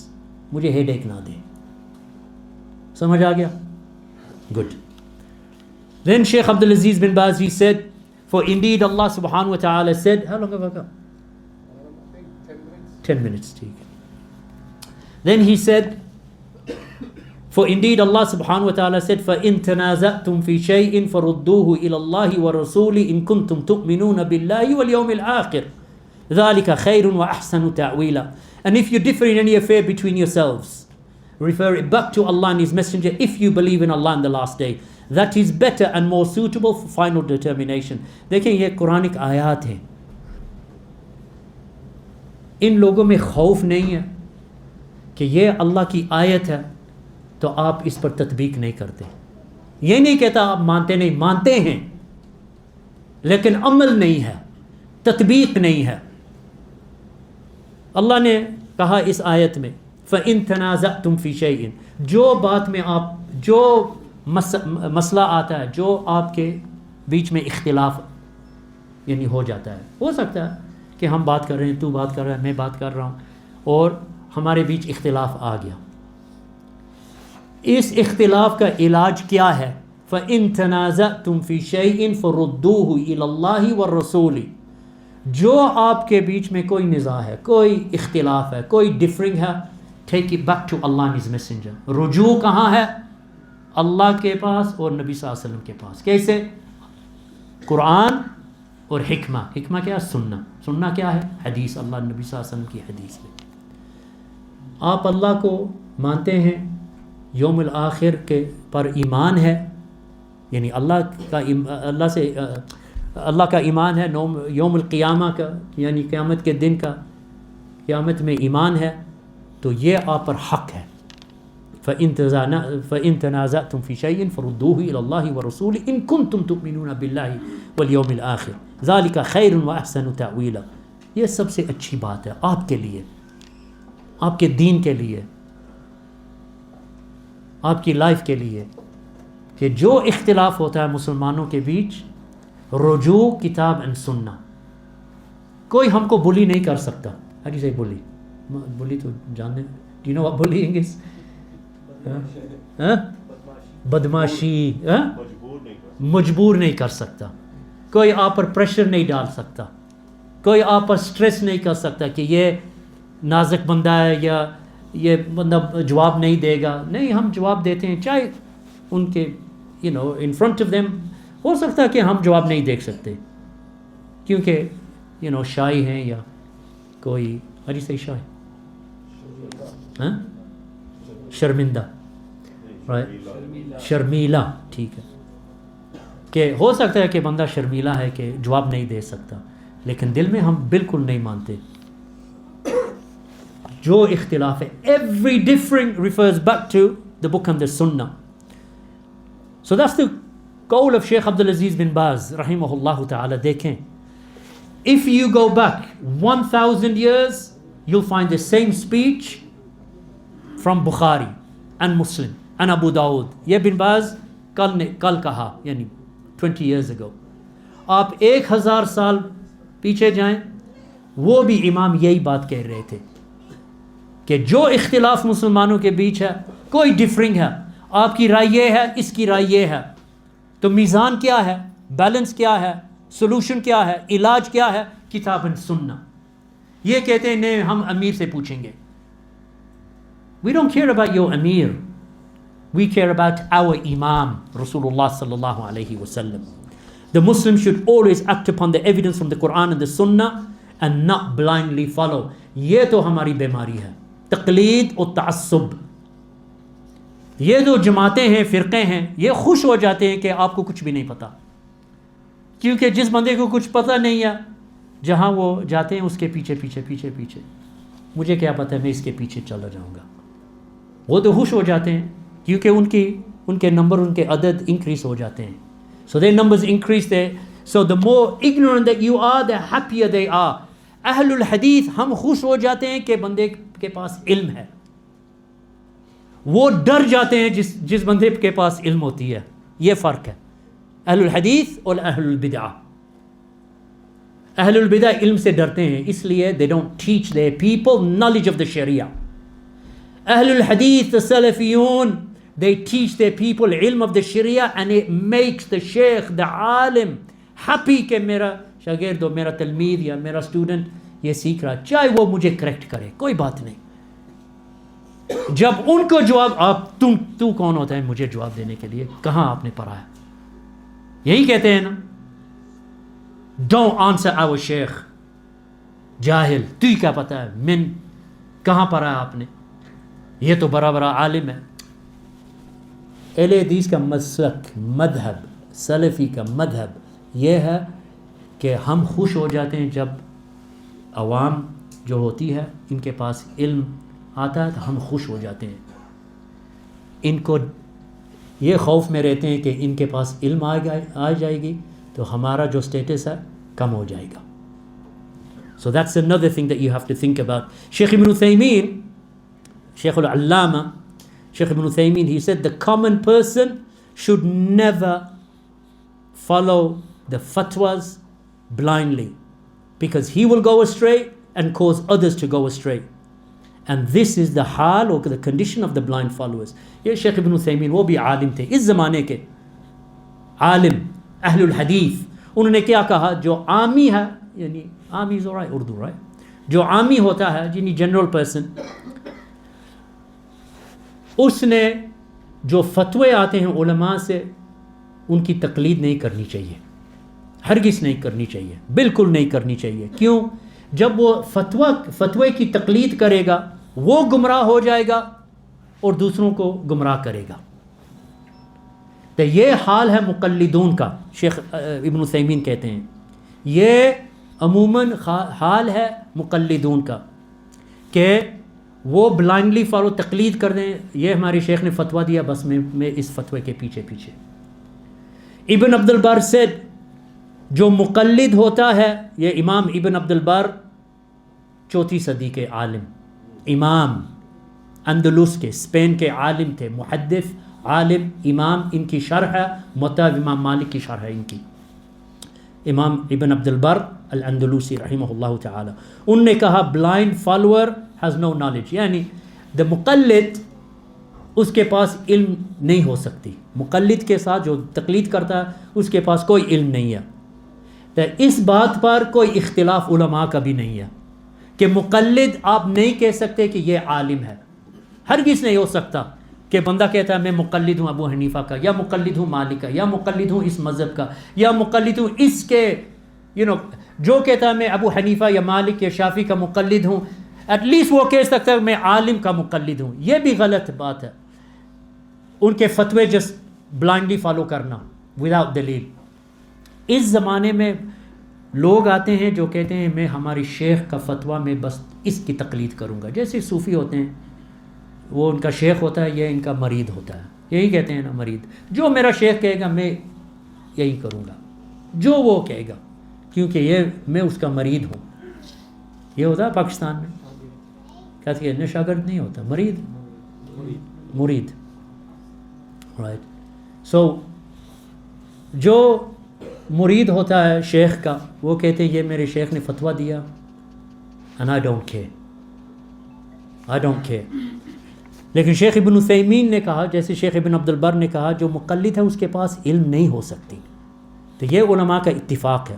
Speaker 1: مجھے ہیڈ ایک نہ دیں. سمجھ آ گیا؟ Good. Then Sheikh Abdul Aziz bin Baz, he said, for indeed Allah subhanahu wa ta'ala said, how long have I got? 10 minutes. Then he said, for indeed Allah subhanahu wa ta'ala said, فَإِن تَنَازَأْتُمْ فِي شَيْءٍ فَرُدُّوهُ إِلَى اللَّهِ وَرَسُولِهِ إِن كُنتُمْ تُؤْمِنُونَ بِاللَّهِ وَالْيَوْمِ الْآخِرِ ذَلِكَ خَيْرٌ وَأَحْسَنُ تَأْوِيلًا. And if you differ in any affair between yourselves, refer it back to Allah and His Messenger if you believe in Allah and the last day. That is better and more suitable for final determination. دیکھیں یہ Quranic آیات ہیں. ان لوگوں میں خوف نہیں ہے کہ یہ اللہ کی آیت ہے تو آپ اس پر تطبیق نہیں کرتے. یہ نہیں کہتا آپ مانتے نہیں، مانتے ہیں لیکن عمل نہیں ہے، تطبیق نہیں ہے. اللہ نے کہا اس آیت میں فَإِن تَنَازَعْتُمْ فِي شَيْءٍ، جو بات میں آپ، جو مسئلہ آتا ہے، جو آپ کے بیچ میں اختلاف یعنی ہو جاتا ہے. ہو سکتا ہے کہ ہم بات کر رہے ہیں، تو بات کر رہا ہے، میں بات کر رہا ہوں، اور ہمارے بیچ اختلاف آ گیا. اس اختلاف کا علاج کیا ہے؟ فَإِن تَنَازَعْتُمْ فِي شَيْءٍ فَرُدُّوهُ إِلَى اللَّهِ وَالرَّسُولِ. جو آپ کے بیچ میں کوئی نزاع ہے، کوئی اختلاف ہے، کوئی ڈفرنگ ہے، ٹیک اٹ بیک ٹو اللہ اینڈ ہز میسنجر. رجوع کہاں ہے؟ اللہ کے پاس اور نبی صلی اللہ علیہ وسلم کے پاس. کیسے؟ قرآن اور حکمہ. حکمہ کیا ہے؟ سننا کیا ہے؟ حدیث، اللہ نبی صلی اللہ علیہ وسلم کی حدیث میں. آپ اللہ کو مانتے ہیں، یوم الآخر کے پر ایمان ہے، یعنی اللہ سے اللہ کا ایمان ہے، یوم القیامہ کا یعنی قیامت کے دن کا، قیامت میں ایمان ہے، تو یہ آپ پر حق ہے. فَإِن تَنَازَعْتُمْ فِي شَيْءٍ فَرُدُّوهُ إِلَى اللَّهِ وَرَسُولِهِ إِن كُنتُمْ تُؤْمِنُونَ بِاللَّهِ وَالْيَوْمِ الْآخِرِ ذَلِكَ خَيْرٌ وَأَحْسَنُ تَأْوِيلًا. یہ سب سے اچھی بات ہے آپ کے لیے، آپ کے دین کے لیے، آپ کی لائف کے لیے، کہ جو اختلاف ہوتا ہے مسلمانوں کے بیچ، رجوع کتاب اینڈ سننا. کوئی ہم کو بلی نہیں کر سکتا. How do you say bully? بلی تو جانتے ہیں. Do you know what bullying is? بدماشی. مجبور نہیں کر سکتا. کوئی آپ پر پریشر نہیں ڈال سکتا. کوئی آپ پر سٹریس نہیں کر سکتا کہ یہ نازک بندہ ہے یا یہ بندہ جواب نہیں دے گا. نہیں, ہم جواب دیتے ہیں, چاہے ان کے ان فرنٹ آف دیم. ہو سکتا ہے کہ ہم جواب نہیں دیکھ سکتے کیونکہ شائی ہیں یا کوئی ہری صحیح شائی, ہاں, شرمندہ, شرمیلا, ٹھیک ہے, کہ ہو سکتا ہے کہ بندہ شرمیلا ہے کہ جواب نہیں دے سکتا, لیکن دل میں ہم بالکل نہیں مانتے. جو اختلاف ہے, every differing refers back to the book and the sunnah. So that's the goal of Sheikh Abdul Aziz bin Baz rahimahullah ta'ala. دیکھیں, if you go back 1000 years you'll find the same speech from Bukhari and Muslim and Abu Dawud. یہ بن باز کل کہا, یعنی 20 years ago. آپ 1000 سال پیچھے جائیں, وہ بھی امام یہی بات کہہ رہے تھے کہ جو اختلاف مسلمانوں کے بیچ ہے, کوئی ڈفرنگ ہے, آپ کی رائے یہ ہے, اس کی رائے یہ ہے, تو میزان کیا ہے, بیلنس کیا ہے, سولوشن کیا ہے, علاج کیا ہے, کتاب و سنہ. یہ کہتے ہیں نہیں, ہم امیر سے پوچھیں گے. We don't care about your Amir, we care about our imam Rasulullah sallallahu alayhi wa sallam. The Muslim should always act upon the evidence from the Quran and the Sunnah and not blindly follow. یہ تو ہماری بیماری ہے, تقلید اور تعصب. یہ جو جماعتیں ہیں, فرقے ہیں, یہ خوش ہو جاتے ہیں کہ آپ کو کچھ بھی نہیں پتہ, کیونکہ جس بندے کو کچھ پتہ نہیں ہے, جہاں وہ جاتے ہیں اس کے پیچھے پیچھے پیچھے پیچھے, مجھے کیا پتہ ہے, میں اس کے پیچھے چلا جاؤں گا. وہ تو خوش ہو جاتے ہیں کیونکہ ان کے نمبر, ان کے عدد انکریز ہو جاتے ہیں. So their numbers increase there. So the more ignorant that you are, the happier they are. اہل الحدیث ہم خوش ہو جاتے ہیں کہ بندے کے پاس علم ہے, وہ ڈر جاتے ہیں جس بندے کے پاس علم ہوتی ہے. یہ فرق ہے اہل الحدیث اور اہل البدع. اہل البدع علم سے ڈرتے ہیں, اس لیے they don't teach their people knowledge of the Sharia. اہل الحدیث, the Salafiyun, they teach their people علم of the Sharia and it makes the sheikh, the Alam happy کہ میرا شاگرد, میرا تلمید یا میرا اسٹوڈنٹ یہ سیکھ رہا, چاہے وہ مجھے کریکٹ کرے, کوئی بات نہیں. جب ان کو جواب, آپ تو کون ہوتا ہے مجھے جواب دینے کے لیے, کہاں آپ نے پڑھا ہے, یہی کہتے ہیں نا, don't answer our sheikh, جاہل, تو کیا پتا ہے, من کہاں پڑھا ہے آپ نے, یہ تو بڑا بڑا عالم ہے. اہل حدیث کا مسلک, مذہب, سلفی کا مذہب یہ ہے کہ ہم خوش ہو جاتے ہیں جب عوام جو ہوتی ہے ان کے پاس علم آتا ہے, تو ہم خوش ہو جاتے ہیں. ان کو یہ خوف میں رہتے ہیں کہ ان کے پاس علم آ جائے گی تو ہمارا جو سٹیٹس ہے کم ہو جائے گا. So that's another thing that you have to think about. Sheikh Ibn Uthaymeen, Sheikh al-Allama, Sheikh Ibn Uthaymeen, he said the common person should never follow the fatwas blindly, because he will go astray and cause others to go astray. And this is the hal or the condition of the blind followers. یہ شیخ ابن عثیمین وہ بھی عالم تھے, اس زمانے کے عالم اہل الحدیث. انہوں نے کیا کہا, جو عامی ہے, یعنی عامی is alright, اردو right, جو عامی ہوتا ہے, یعنی جنرل پرسن, اس نے جو فتوے آتے ہیں علماء سے, ان کی تقلید نہیں کرنی چاہیے, ہرگز نہیں کرنی چاہیے, بالکل نہیں کرنی چاہیے. کیوں؟ جب وہ فتوے کی تقلید کرے گا, وہ گمراہ ہو جائے گا اور دوسروں کو گمراہ کرے گا. تو یہ حال ہے مقلدون کا. شیخ ابن عثیمین کہتے ہیں یہ عموماً حال ہے مقلدون کا کہ وہ بلائنڈلی فالو, تقلید کر دیں. یہ ہمارے شیخ نے فتویٰ دیا, بس میں اس فتوے کے پیچھے پیچھے. ابن عبد البر said, جو مقلد ہوتا ہے, یہ امام ابن عبد البر 4 صدی کے عالم, امام اندلس کے, اسپین کے عالم تھے, محدث, عالم, امام. ان کی شرح ہے موطا امام مالک کی شرح ہے ان کی, امام ابن عبد البر الاندلوسی رحمہ اللہ تعالی. ان نے کہا blind follower has no knowledge, یعنی دا مقلد, اس کے پاس علم نہیں ہو سکتی. مقلد کے ساتھ جو تقلید کرتا ہے اس کے پاس کوئی علم نہیں ہے. تو اس بات پر کوئی اختلاف علماء کا بھی نہیں ہے کہ مقلد آپ نہیں کہہ سکتے کہ یہ عالم ہے. ہرگز نہیں ہو سکتا کہ بندہ کہتا ہے میں مقلد ہوں ابو حنیفہ کا، یا مقلد ہوں مالک کا، یا مقلد ہوں اس مذہب کا، یا مقلد ہوں اس کے جو کہتا ہے میں ابو حنیفہ یا مالک یا شافعی کا مقلد ہوں، ایٹ لیسٹ وہ کہہ سکتا ہے میں عالم کا مقلد ہوں. یہ بھی غلط بات ہے، ان کے فتوے جسٹ بلائنڈلی فالو کرنا وداؤٹ دلیل. اس زمانے میں لوگ آتے ہیں جو کہتے ہیں میں ہماری شیخ کا فتویٰ میں بس اس کی تقلید کروں گا. جیسے صوفی ہوتے ہیں، وہ ان کا شیخ ہوتا ہے، یہ ان کا مرید ہوتا ہے، یہی کہتے ہیں نا مرید. جو میرا شیخ کہے گا میں یہی کروں گا، جو وہ کہے گا، کیونکہ میں اس کا مرید ہوں. یہ ہوتا ہے پاکستان میں، کہتے ہیں شاگرد نہیں ہوتا، مرید. رائٹ. سو جو مرید ہوتا ہے شیخ کا، وہ کہتے ہیں یہ میرے شیخ نے فتویٰ دیا and I don't care. لیکن شیخ ابن عثیمین نے کہا، جیسے شیخ ابن عبد البر نے کہا، جو مقلد ہے اس کے پاس علم نہیں ہو سکتی. تو یہ علماء کا اتفاق ہے.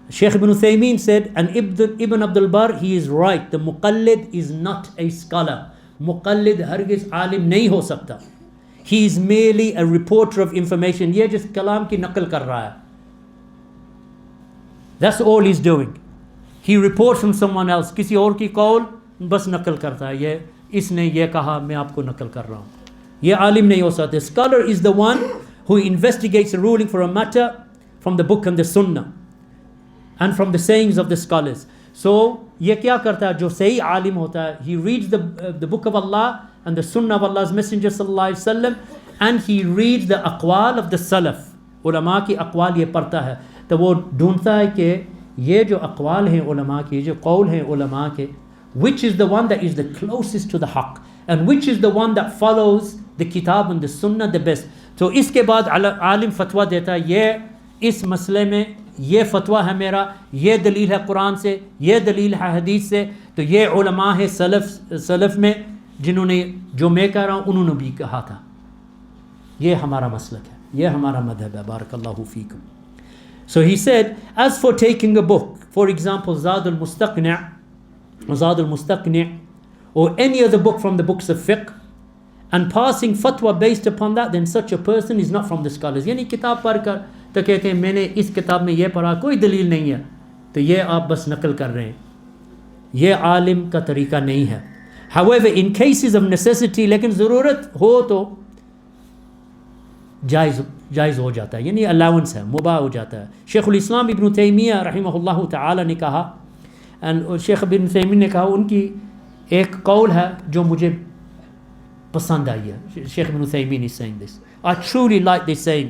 Speaker 1: شیخ ابن عثیمین said and Ibn Abd al-Barr he is right, the muqallid is not a scholar. مقلد ہرگز عالم نہیں ہو سکتا. He is merely a reporter of information. یہ جس کلام کی نقل کر رہا ہے. That's all he's doing. He reports from someone else. کسی اور کی قول بس نقل کرتا ہے. یہ اس نے یہ کہا، میں آپ کو نقل کر رہا ہوں. یہ عالم نہیں ہو سکتا. Scholar is the one who investigates a ruling for a matter from the book and the sunnah and from the sayings of the scholars. So یہ کیا کرتا ہے؟ جو صحیح عالم ہوتا ہے, he reads the book of Allah and the sunnah of Allah's messenger sallallahu alaihi wasallam, and he reads the aqwal of the salaf. علماء کی اقوال یہ پڑھتا ہے, تو وہ ڈھونڈتا ہے کہ یہ جو اقوال ہیں علماء کی, جو قول ہیں علماء کے, which is the one that is the closest to the haqq and which is the one that follows the kitab and the sunnah the best. تو اس کے بعد عالم فتویٰ دیتا ہے, یہ اس مسئلے میں یہ فتویٰ ہے میرا, یہ دلیل ہے قرآن سے, یہ دلیل ہے حدیث سے, تو یہ علماء ہے سلف میں جنہوں نے جو میں کہہ رہا ہوں انہوں نے بھی کہا تھا. یہ ہمارا مسلک ہے, یہ ہمارا مذہب ہے. بارک اللہ فیکم. So he said, as for taking a book, for example, Zad al-Mustaqni' or any other book from the books of fiqh, and passing fatwa based upon that, then such a person is not from the scholars. یعنی کتاب پڑھ کر تو کہتے ہیں میں نے اس کتاب میں یہ پڑھا, کوئی دلیل نہیں ہے, تو یہ آپ بس نقل کر رہے ہیں. یہ عالم کا طریقہ نہیں ہے. However, in cases of necessity, لیکن ضرورت ہو تو جائز ہو جاتا ہے, یعنی الاؤنس ہے, مباح ہو جاتا ہے. شیخ الاسلام ابن تیمیہ رحمہ اللہ تعالی نے کہا, شیخ ابن تیمیہ نے کہا, ان کی ایک قول ہے جو مجھے پسند آئی ہے. شیخ ابن تیمیہ is saying this. I truly like this saying.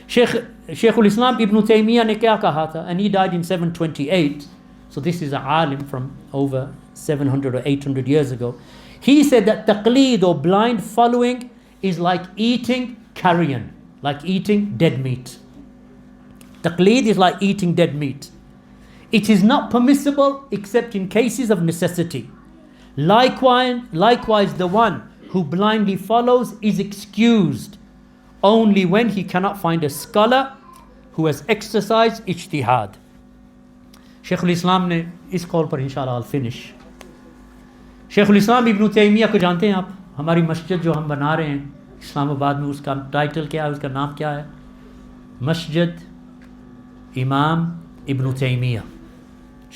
Speaker 1: شیخ الاسلام ابن تیمیہ نے کیا کہا تھا, and he died in 728, so this is a alim from over 700 or 800 years ago. He said that taqleed or blind following is like eating carrion, like eating dead meat. Taqleed is like eating dead meat. It is not permissible except in cases of necessity. Likewise, the one who blindly follows is excused only when he cannot find a scholar who has exercised ijtihad. شیخ الاسلام نے اس قول پر انشاءاللہ I'll finish. شیخ الاسلام ابن تیمیہ کو جانتے ہیں آپ؟ ہماری مسجد جو ہم بنا رہے ہیں اسلام آباد میں, اس کا ٹائٹل کیا ہے, اس کا نام کیا ہے؟ مسجد امام ابن تیمیہ,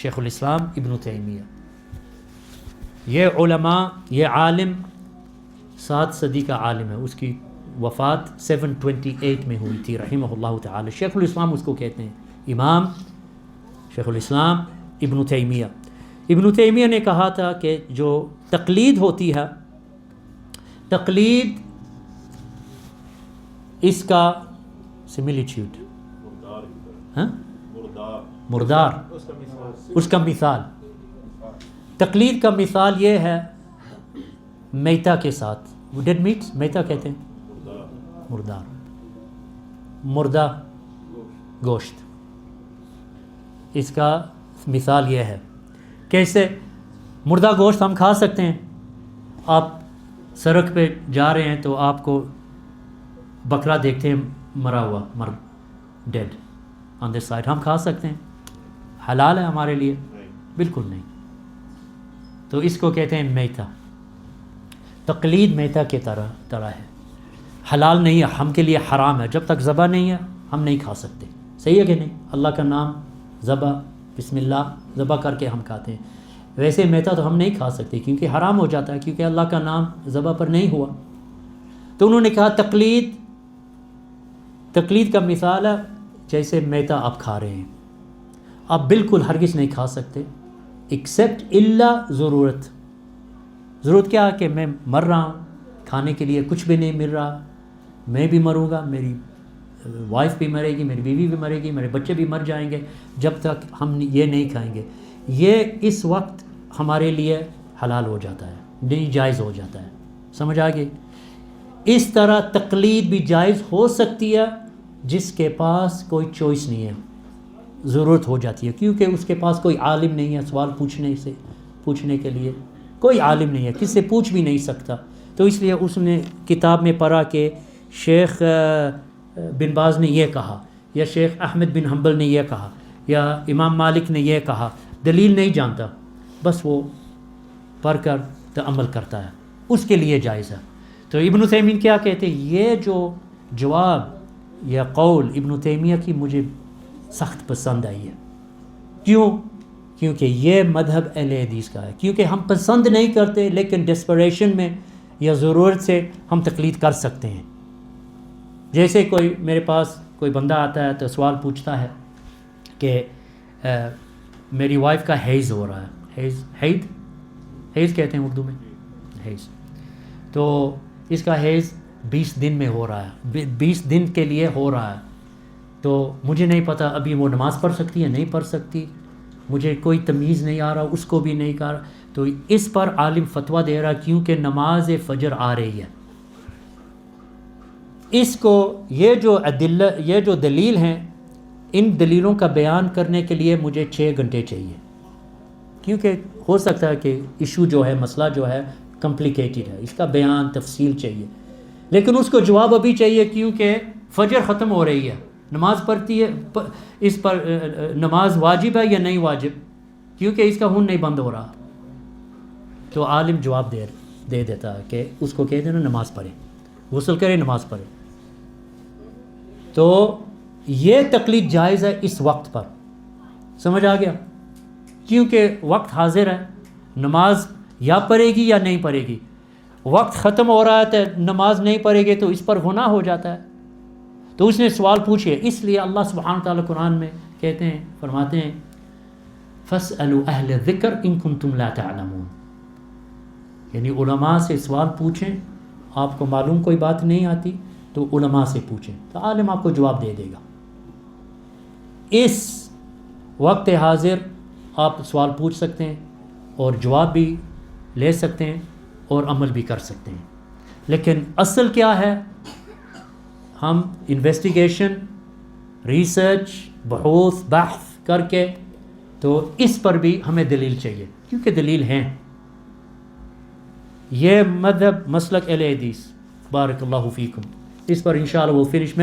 Speaker 1: شیخ الاسلام ابن تیمیہ. یہ علماء, یہ عالم 7 صدی کا عالم ہے, اس کی وفات 728 میں ہوئی تھی رحمہ اللہ تعالی. شیخ الاسلام اس کو کہتے ہیں, امام شیخ الاسلام ابن تیمیہ. ابن تیمیہ نے کہا تھا کہ جو تقلید ہوتی ہے, تقلید اس کا سملیٹیوڈ, مردار, اس کا مثال, تقلید کا مثال یہ ہے میتا کے ساتھ. ڈیڈ میٹ, میتا کہتے ہیں مردار, مردہ گوشت. اس کا مثال یہ ہے, کیسے مردہ گوشت ہم کھا سکتے ہیں. آپ سڑک پہ جا رہے ہیں تو آپ کو بکرا دیکھتے ہیں مرا ہوا, ڈیڈ آن دس سائڈ, ہم کھا سکتے ہیں؟ حلال ہے ہمارے لیے؟ بالکل نہیں. تو اس کو کہتے ہیں میتا. تقلید میتا کے طرح ہے، حلال نہیں ہے، ہم کے لیے حرام ہے. جب تک ذبح نہیں ہے ہم نہیں کھا سکتے. صحیح ہے کہ نہیں؟ اللہ کا نام ذبح، بسم اللہ ذبح کر کے ہم کھاتے ہیں. ویسے میتا تو ہم نہیں کھا سکتے کیونکہ حرام ہو جاتا ہے، کیونکہ اللہ کا نام ذبح پر نہیں ہوا. تو انہوں نے کہا تقلید کا مثال ہے جیسے میتا آپ کھا رہے ہیں، آپ بالکل ہرگز نہیں کھا سکتے ایکسیپٹ الا ضرورت کیا ہے کہ میں مر رہا ہوں، کھانے کے لیے کچھ بھی نہیں مل رہا، میں بھی مروں گا، میری وائف بھی مرے گی، میری بیوی بھی مرے گی، میرے بچے بھی مر جائیں گے، جب تک ہم یہ نہیں کھائیں گے. یہ اس وقت ہمارے لیے حلال ہو جاتا ہے، نہیں جائز ہو جاتا ہے. سمجھ آ گئی؟ اس طرح تقلید بھی جائز ہو سکتی ہے جس کے پاس کوئی چوائس نہیں ہے، ضرورت ہو جاتی ہے، کیونکہ اس کے پاس کوئی عالم نہیں ہے سوال پوچھنے کے لیے، کوئی عالم نہیں ہے، کس سے پوچھ بھی نہیں سکتا. تو اس لیے اس نے کتاب میں پڑھا کہ شیخ بن باز نے یہ کہا، یا شیخ احمد بن حنبل نے یہ کہا، یا امام مالک نے یہ کہا، دلیل نہیں جانتا، بس وہ پڑھ کر تو عمل کرتا ہے، اس کے لیے جائز ہے. تو ابن تیمیہ کیا کہتے ہیں؟ یہ جو جواب یا قول ابن تیمیہ کی مجھے سخت پسند آئی ہے. کیوں؟ کیونکہ یہ مذہب اہل حدیث کا ہے. کیونکہ ہم پسند نہیں کرتے لیکن ڈسپریشن میں یا ضرورت سے ہم تقلید کر سکتے ہیں. جیسے میرے پاس کوئی بندہ آتا ہے تو سوال پوچھتا ہے کہ میری وائف کا حیض ہو رہا ہے، حیض کہتے ہیں اردو میں، حیض. تو اس کا حیض 20 دن میں ہو رہا ہے، 20 دن کے لیے ہو رہا ہے. تو مجھے نہیں پتہ ابھی وہ نماز پڑھ سکتی ہے نہیں پڑھ سکتی، مجھے کوئی تمیز نہیں آ رہا، اس کو بھی نہیں کہا. تو اس پر عالم فتویٰ دے رہا کیونکہ نماز فجر آ رہی ہے. اس کو یہ جو دلیل ہیں، ان دلیلوں کا بیان کرنے کے لیے مجھے 6 گھنٹے چاہیے، کیونکہ ہو سکتا ہے کہ ایشو جو ہے، مسئلہ جو ہے کمپلیکیٹڈ ہے، اس کا بیان تفصیل چاہیے. لیکن اس کو جواب ابھی چاہیے کیونکہ فجر ختم ہو رہی ہے، نماز پڑھتی ہے، اس پر نماز واجب ہے یا نہیں واجب، کیونکہ اس کا خون نہیں بند ہو رہا. تو عالم جواب دے دیتا ہے کہ اس کو کہہ دینا نماز پڑھے، غسل کرے، نماز پڑھے. تو یہ تقلید جائز ہے اس وقت پر. سمجھ آ گیا؟ کیونکہ وقت حاضر ہے، نماز یا پڑھے گی یا نہیں پڑھے گی. وقت ختم ہو رہا ہے تو نماز نہیں پڑھے گی تو اس پر گناہ ہو جاتا ہے. تو اس نے سوال پوچھے، اس لیے اللہ سبحانہ تعالیٰ قرآن میں کہتے ہیں، فرماتے ہیں فَاسْأَلُوا أَهْلَ الذِّكْرِ إِن كُنتُمْ لَا تَعْلَمُونَ، یعنی علماء سے سوال پوچھیں. آپ کو معلوم کوئی بات نہیں آتی تو علماء سے پوچھیں، تو عالم آپ کو جواب دے دے گا. اس وقت حاضر آپ سوال پوچھ سکتے ہیں اور جواب بھی لے سکتے ہیں اور عمل بھی کر سکتے ہیں. لیکن اصل کیا ہے؟ ہم انویسٹیگیشن، ریسرچ، بحث کر کے، تو اس پر بھی ہمیں دلیل چاہیے، کیونکہ دلیل ہیں. یہ مذہب مسلک اہل حدیث. بارک اللہ فیکم. اس پر انشاءاللہ وہ فنش میں